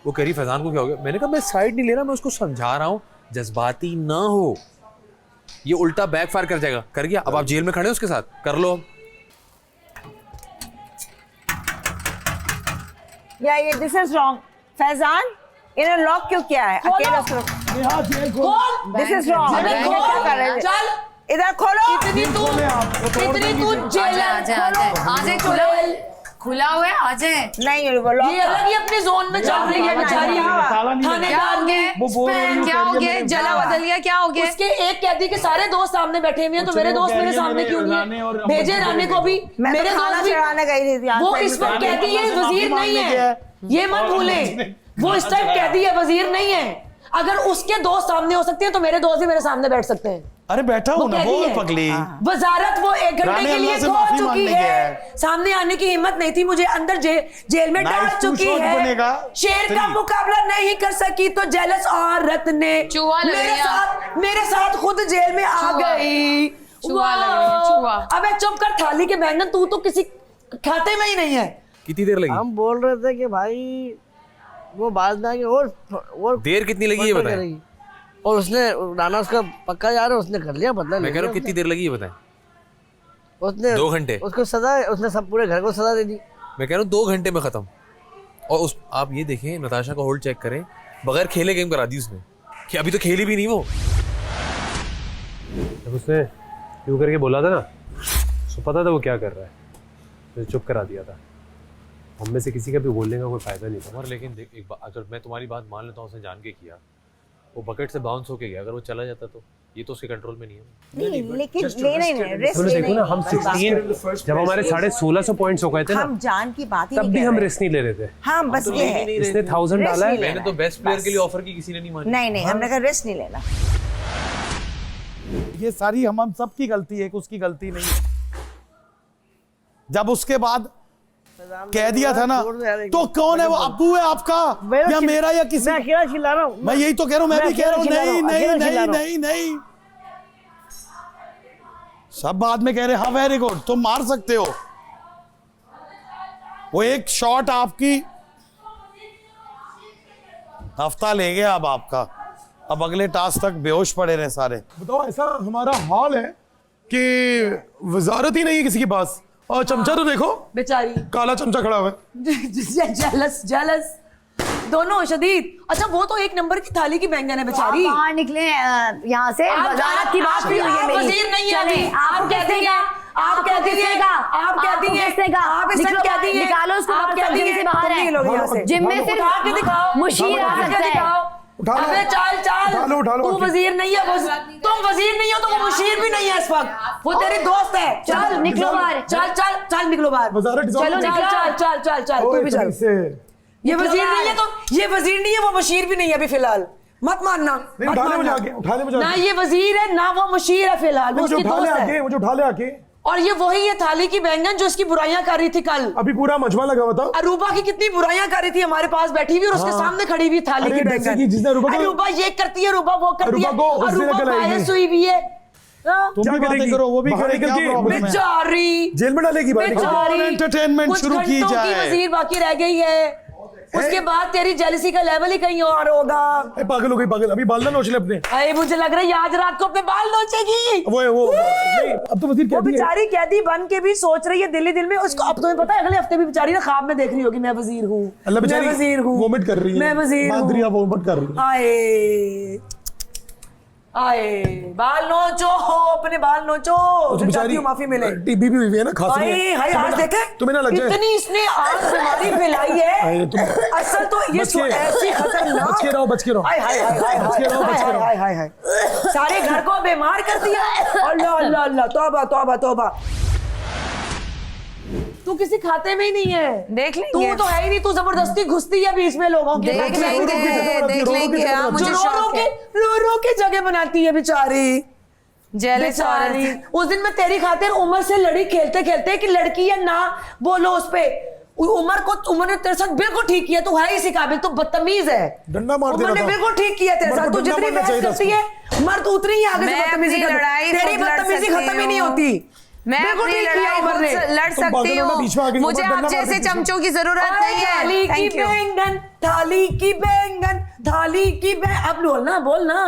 वो कह रही फैजान को क्या हो गया। मैंने कहा मैं साइड नहीं ले रहा, मैं उसको समझा रहा हूँ जज्बाती ना हो, ये उल्टा बैकफायर कर जाएगा। कर गया, अब आप जेल में खड़े हो उसके साथ, कर लो। या ये दिस इज रॉन्ग। फैजान इन्होंने लॉक क्यों किया है अकेला? This is wrong. क्या कर रहे हैं? चल इधर खोलो। इतनी तू जेल आ जाए, खुला हुआ है, आ जाए। नहीं वो लॉक ये अलग ही अपने जोन में चल रही है बेचारी। थानेदार ने क्या हो गया? जला बदल गया, क्या हो गया? उसके एक कैदी के सारे दोस्त सामने बैठे हुए हैं, तो मेरे दोस्त मेरे सामने क्यों नहीं है? भेजे राने को भी, मैं मेरे तो खाना दोस्त भी। चढ़ाने गई थी। वो इस वक्त कैदी है, वजीर नहीं है, ये मत भूलें। वो इस टाइम कैदी है, वजीर नहीं है। अगर उसके दोस्त सामने हो सकते हैं तो मेरे दोस्त भी मेरे सामने बैठ सकते हैं। अरे बैठा हूँ ना, बोल पगली। वजारत वो 1 घंटे के लिए खोल चुकी है, सामने आने की हिम्मत नहीं थी, मुझे अंदर जेल में डाल चुकी है। शेर का मुकाबला नहीं कर सकी तो जेलस औरत ने मेरे साथ खुद जेल में आ गई। अबे चुप कर थाली के बैंगन, तू तो किसी खाते में ही नहीं है। कितनी देर लगी? हम बोल रहे थे कि भाई वो बात ना कि और देर कितनी लगी ये बताएं। और उसने राना उसका पक्का जा रहा है, उसने कर लिया बदला। मैं कह रहा हूँ कितनी देर लगी ये बताएं। उसने 2 घंटे उसको सजा, उसने सब पूरे घर को सजा दे दी। मैं कह रहा हूँ 2 घंटे में खत्म। और उस आप ये देखें, नताशा का होल्ड चेक करें, बगैर खेले गेम करा दी उसने, कि अभी तो खेली भी नहीं वो। जब उसने यूँ करके बोला था ना, तो पता था वो क्या कर रहा है, तो चुप करा दिया था। हम में से किसी का भी बोलने का कोई फायदा नहीं था। और लेकिन देख एक बात, अगर मैं तुम्हारी बात मान लेता हूँ, उसने जान के किया, वो बकेट से बाउंस होके गया, अगर वो चला जाता तो ये तो उसके कंट्रोल में नहीं है। नहीं लेकिन रिस्क देखो ना, हम 16 जब हमारे 1650 पॉइंट्स हो गए थे ना, हम जान की बात ही तब भी हम रिस्क नहीं ले रहे थे। हाँ बस ये है, इसने 1000 डाला है, मैंने तो बेस्ट प्लेयर के लिए ऑफर की, किसी ने नहीं मानी। नहीं हमने कहा रिस्क नहीं लेना। ये सारी हम सब की गलती है, उसकी गलती नहीं है। जब उसके बाद कह दिया था ना, तो कौन है वो? अब्बू है आपका या मेरा या किसी? मैं अकेला चिल्ला रहा हूँ। मैं यही तो कह रहा हूँ, मैं भी कह रहा हूँ नहीं नहीं नहीं नहीं नहीं। सब बाद में कह रहे हाँ वेरी गुड, तुम मार सकते हो। वो एक शॉट आपकी हफ्ता ले गया अब आपका, अब अगले टास्क तक बेहोश पड़े रहे सारे। बताओ ऐसा हमारा हाल है कि वजारत ही नहीं है किसी के पास, और चमचा तो देखो बेचारी काला चमचा खड़ा हुआ है। जेलस जेलस दोनों शदीद। अच्छा वो तो एक नंबर की थाली की बैंगन है बेचारी। आप बाहर निकले यहाँ से, वजारत की बात हुई है मेरी। वजीर नहीं है अभी। आप कहती हैं, आप कहती हैं, आप कहती हैं, आप इस वक्त कहती हैं, निकालो उसको, आप कहती हैं, बाहर है लोग यहाँ से जिम में सिर्फ उठा के दिखाओ, मुशीर आ सकता है। अबे चाल चाल, उठा लो, तू वजीर नहीं है, तुम वजीर नहीं हो तो वो मुशीर भी नहीं है इस वक्त, वो तेरी दोस्त है। चल निकलो बाहर, चल चल चल निकलो बाहर, चलो निकलो, चल चल चल चल तू भी चल। ये वजीर नहीं है तो, ये वजीर नहीं है, वो मुशीर भी नहीं है अभी फिलहाल, मत मानना मत मानना। ना ये वजीर है ना वो मुशीर है फिलहाल, वो उसकी दोस्त है। मुझे उठा ले आके। और ये वही है थाली की बैंगन जो इसकी बुराइयां कर रही थी कल। अभी पूरा मजमा लगा हुआ था। अरूबा की कितनी बुराइयां कर रही थी, हमारे पास बैठी हुई और उसके सामने खड़ी हुई थाली की बैंगन। अरूबा ये करती है, अरूबा वो करती है, अरूबा बायस हुई भी है। तुम भी बातें करो, वो भी करे, क्या प्रॉब्लम है? बेचारी जेल में डालेगी, बेचारी एंटरटेनमेंट शुरू की जाए। वजीर बाकी रह गई है, उसके बाद तेरी जेलसी का लेवल ही कहीं और होगा। पागल हो गई, पागल। अभी बाल ना नोच ले अपने। अरे मुझे लग रहा है आज रात को अपने बाल नोचेगी। वो नहीं, अब तो वजीर वो बेचारी कैदी बन के भी सोच रही है दिल ही दिल में उसको। अब तुम्हें पता है अगले हफ्ते भी बेचारी ना ख्वाब में देख रही होगी मैं वजीर हूँ, मैं वजीर हूँ, वोमिट कर रही है, मैं वजीर हूँ, वोमिट कर रही है। आए आए बाल नोचो, अपने बाल नोचो, चाहती हूँ माफी मिले। टीबी भी हुई है ना, खांसी है। हाय आज देखे तुम्हें ना लग जाए कितनी इसने आज बीमारी फैलाई है। असल तो ये ऐसी खतरनाक, बच के रहो, बच के रहो, हाय हाय हाय बच के रहो, बच के रहो, हाय हाय हाय, सारे घर को बीमार कर दिया। अल्लाह अल्लाह अल्लाह, तौबा तौबा तौबा। तू किसी खाते में ही नहीं है, देख लेंगे। तू तो है ही नहीं, तू जबरदस्ती घुसती है बीच में लोगों के। देख लेंगे। रो के जगह बनाती है बेचारी, बेचारी। उस दिन मैं तेरी खातिर उमर से लड़ी खेलते खेलते कि लड़की है ना बोलो उस पे। उमर ने तेरे साथ बिल्कुल ठीक किया, तू है इसी काबिल, तू बदतमीज है। डंडा मार उमर ने बिल्कुल ठीक किया तेरे साथ, तू जितनी बहस करती है मर्द उतनी ही आगे से बदतमीजी करती है, तेरी बदतमीजी खत्म ही नहीं होती। मैं अपनी लड़ाई खुद लड़ सकती हूँ, मुझे आप जैसे चमचों की जरूरत नहीं है। थाली की बैंगन, थाली की बैंगन, थाली की बैंगन। अब बोलना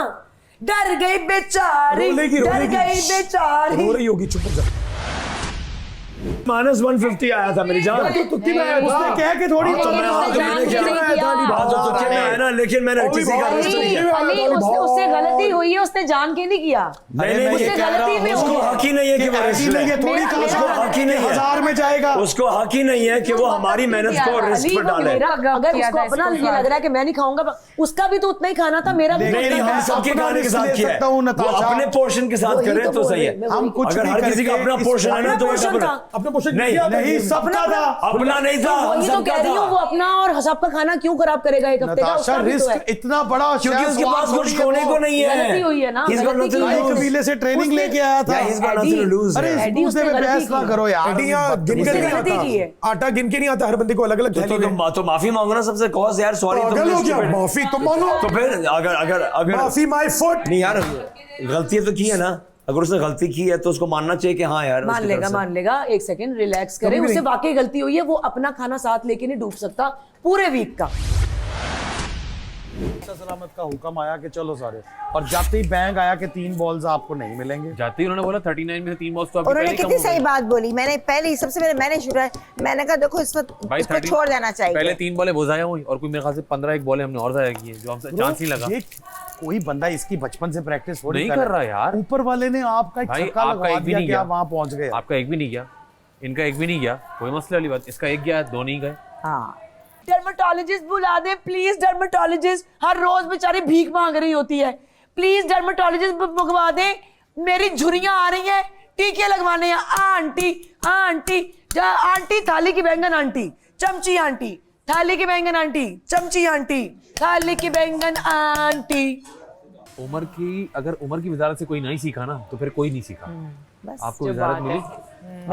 डर गई बेचारी, डर गई बेचारी। रो रही होगी, चुप हो जा। -150 आया था मेरी जान। तो तुक्की में आया, उसने कह के थोड़ी ना, लेकिन मैंने किसी का उससे गलती हुई है, उसने जान के नहीं किया। उससे गलती में उसको हक ही नहीं है कि वो रिस्क ले, थोड़ी उसको हक ही नहीं है, 1000 में जाएगा, उसको हक ही नहीं है कि वो हमारी मेहनत को रिस्क पर डाले। अगर उसको अपना ये लग रहा है कि मैं नहीं खाऊंगा, उसका भी तो उतना ही खाना था, मेरा भी। नहीं, हम सबके खाने के साथ किया है, वो अपने पोर्शन के साथ करें तो सही है। हम कुछ अगर हर किसी का अपना पोर्शन है ना तो अपना पोर्शन नहीं, सबका था, अपना नहीं था, वही तो कह रही हूँ, वो अपना और सबका खाना क्यों खराब करेगा एक हफ्ते का? उसका रिस्क इतना बड़ा, क्योंकि उसके पास कुछ खोने को नहीं है। गलती हुई है ना, कबीले से ट्रेनिंग लेके आया था। अरे दूसरे में बहस ना करो यार, गिनकर नहीं आता, आटा गिन के नहीं आता, हर बंदे को अलग अलग। तो माफी मांगो ना सबसे, कॉज यार सॉरी। माफी तो मांगो, तो फिर अगर माफी माय फुट। नहीं यार, गलती तो की है ना, अगर उसने गलती की है तो उसको मानना चाहिए कि हाँ यार मान लेगा। एक सेकंड रिलैक्स करे, उससे वाकई गलती हुई है, वो अपना खाना साथ लेके नहीं डूब सकता पूरे वीक का। सलामत का हुक्म आया कि चलो सारे, और जाते ही बैंक आया कि 3 बॉल्स आपको नहीं मिलेंगे। जाते ही उन्होंने बोला 39 में से 3 बॉल्स तो अभी उन्होंने कितनी सही बात बोली। मैंने पहले सबसे पहले मैंने शुरू है, मैंने कहा देखो इस वक्त इसको छोड़ देना चाहिए। पहले 3 बॉलें वो जाया हुई और कोई मेरे ख्याल से 15 बॉलें हमने और जाया की है, जो हमसे चांस नहीं लगा। कोई बंदा इसकी बचपन से प्रैक्टिस नहीं कर रहा यार, ऊपर वाले ने आपका छक्का लगवा दिया कि आप वहां पहुंच गए। आपका एक भी नहीं गया, इनका एक भी नहीं गया, कोई मसले वाली बात। इसका एक गया, 2 नहीं गए। हाँ, डर्मेटोलॉजिस्ट बुला दे प्लीज, डर्मेटोलॉजिस्ट हर रोज बेचारी भीख मांग रही होती है, प्लीज डर्मेटोलॉजिस्ट मंगवा दे, मेरी झुर्रियां आ रही हैं, टीके लगवाने हैं। आंटी आंटी आंटी थाली की बैंगन आंटी, चमची आंटी, थाली की बैंगन आंटी, चमची आंटी, थाली की बैंगन आंटी। अगर उमर की वजारत से कोई नहीं सीखा ना तो फिर कोई नहीं सीखा। आपको वजारत मिली,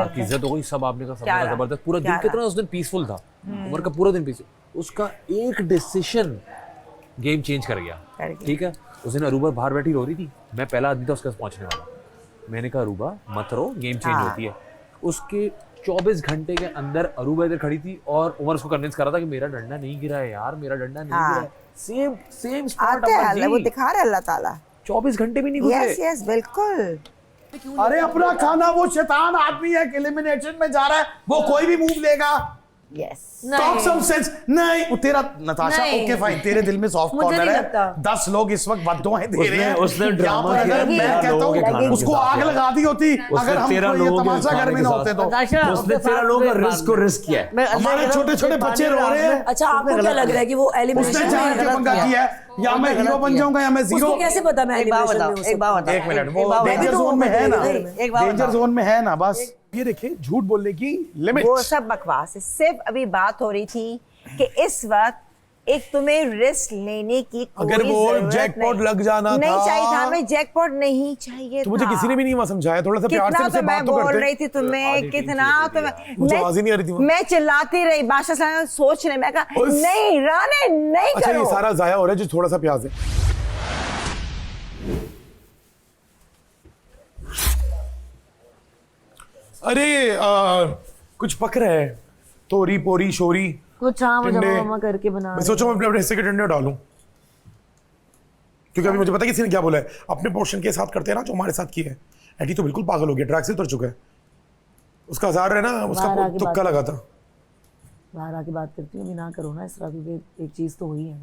आपकी इज्जत हो गई, सब आपने कहा जबरदस्त। पूरा दिन कितना उस दिन पीसफुल था, उमर का पूरा दिन पीसफुल। उसका एक डिसीजन गेम चेंज कर गया, ठीक है। उस दिन अरूबा बाहर बैठी रो रही थी, मैं पहला आदमी था उसके पास पहुंचने वाला। मैंने कहा अरूबा मत रो, गेम चेंज होती है। उसके 24 घंटे के अंदर अरूबा इधर खड़ी थी और उमर उसको कन्विंस कर रहा था कि मेरा डंडा नहीं गिरा है यार, मेरा डंडा नहीं गिरा है। सेम स्पॉट अल्लाह वो दिखा रहा है अल्लाह ताला। 24 घंटे भी नहीं गुजरे। यस बिल्कुल। अरे अपना खाना, वो शैतान आदमी है, एलिमिनेशन में जा रहा है, वो कोई भी मूव लेगा। Yes talk some sense. नहीं वो तेरा नताशा, ओके फाइन, तेरे दिल में सॉफ्ट कॉर्नर है। 10 लोग इस वक्त बद्दुआएं दे रहे हैं। उसने ड्रामा किया, मैं कहता हूं उसको आग लगा दी होती अगर हम ये तमाशा घर में ना होते तो। उसने 13 लोगों का रिस्क को रिस्क किया है। हमारे छोटे छोटे बच्चे रो रहे हैं। अच्छा आपको क्या लग रहा है कि वो एलिमिनेशन उसने जान के पंगा किया है, या मैं हीरो बन जाऊंगा या मैं जीरो। उसको कैसे पता मैं एलिमिनेशन में हूं? एक बात बता, एक मिनट, वो डेंजर जोन में है ना, एक बात डेंजर जोन में है ना। बस ये देखिए झूठ बोलने की लिमिट। वो सब बकवास है। सिर्फ अभी बात हो रही थी कि इस वक्त एक तुम्हें रिस्क लेने की कोई अगर वो जरूरत जैकपॉट नहीं। लग जाना नहीं था, चाहिए था हमें, जैकपॉट नहीं चाहिए तो मुझे था। किसी ने भी नहीं वहाँ समझाया। थोड़ा सा प्यार से कितना मुझसे तो मैं बात तो बोल करते। रही थी तुम्हें, कितना तुम्हें, मुझे आवाज ही नहीं आ रही थी। मैं चिल्लाती रही, बादशाह सोच रहे, मैं कहा नहीं राने नहीं अच्छा करो। ये सारा जाया हो रहा है जो थोड़ा सा प्याज है। अरे कुछ पक रहा है, तोरी पोरी शोरी कुछ हाँ टिंडे। मामा करके बना मैं सोचा मैं अपने हिस्से के टिंडे डालूं, क्योंकि अभी मुझे पता है किसी ने क्या बोला है। अपने पोर्शन के साथ करते हैं ना जो हमारे साथ किया है। एडी तो बिल्कुल पागल हो गया, ट्रैक से उतर चुका है। उसका हजार है ना, उसका तुक्का लगा था। बाहर आके बात करती हूँ, अभी ना करो ना इस तरह, क्योंकि एक चीज तो हुई है।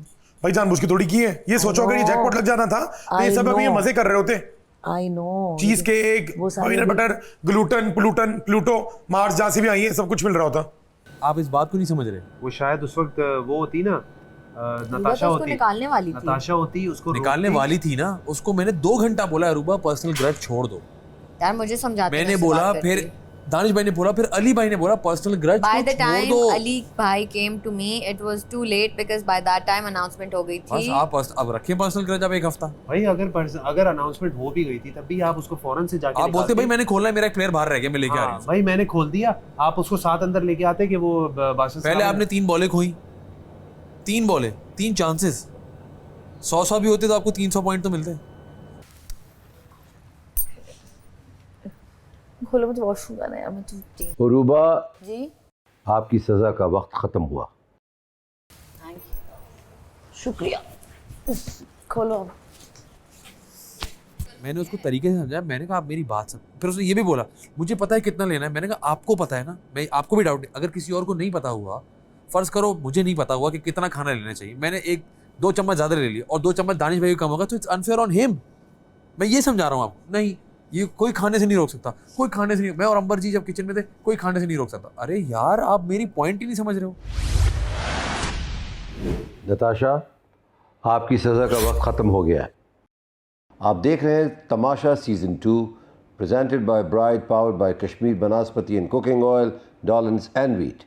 भाई जानबूझ के थोड़ी की है। ये सोचो अगर ये जैकपॉट लग जाना था तो ये सब अभी ये मजे कर रहे होते। I know, cheese cake, peanut butter, gluten, Pluto, Mars जहाँ से भी आई है सब कुछ मिल रहा होता। आप इस बात को नहीं समझ रहे। वो शायद उस वक्त वो होती ना, नताशा होती, निकालने वाली थी। नताशा होती, उसको निकालने वाली थी ना। उसको मैंने 2 घंटा बोला अरूबा पर्सनल ग्रज छोड़ दो यार, मुझे समझाते मैंने बोला, फिर दानिश भाई ने बोला, फिर अली भाई ने बोला पर्सनल ग्रज By the छोड़ time दो। Ali bhai came to me, it was too late because by that time announcement हो गई बस थी। आप अब रखें पर्सनल ग्रज, आप एक हफ्ता। भाई अगर अनाउंसमेंट हो भी गई थी तब भी आप उसको फौरन से जाके आप बोलते भाई मैंने खोलना है, मेरा एक प्लेयर बाहर रह गया, मैं लेके आ रही हूँ। भाई मैंने खोल दिया, आप उसको साथ अंदर लेके आते कि वो बादशाह। पहले आपने 3 बॉलें खोई, 3 बॉलें, 3 चांसेस, 100 भी होते तो आपको 300 पॉइंट तो मिलते। खोलो, मुझे वॉशरूम जाना है यार, मैं तो। अरूबा जी आपकी सजा का वक्त खत्म हुआ। शुक्रिया। खोलो। मैंने उसको तरीके से समझाया, मैंने कहा आप मेरी बात समझ। फिर उसने ये भी बोला मुझे पता है कितना लेना है। मैंने कहा आपको पता है ना, मैं आपको भी डाउट नहीं। अगर किसी और को नहीं पता हुआ, फर्ज करो मुझे नहीं पता हुआ कि कितना खाना लेना चाहिए, मैंने 1-2 चम्मच ज्यादा ले लिया और 2 चम्मच दानिश भाई कम होगा, तो इट्स अनफेयर ऑन हिम। मैं ये समझा रहा हूँ आपको। नहीं, ये कोई खाने से नहीं रोक सकता, कोई खाने से नहीं। मैं और अंबर जी जब किचन में थे, कोई खाने से नहीं रोक सकता। अरे यार आप मेरी पॉइंट ही नहीं समझ रहे हो। नताशा आपकी सज़ा का वक्त ख़त्म हो गया है। आप देख रहे हैं Tamasha season 2 presented by bride, powered by Kashmir Banaspati and cooking oil, डॉलन्स एंड वीट।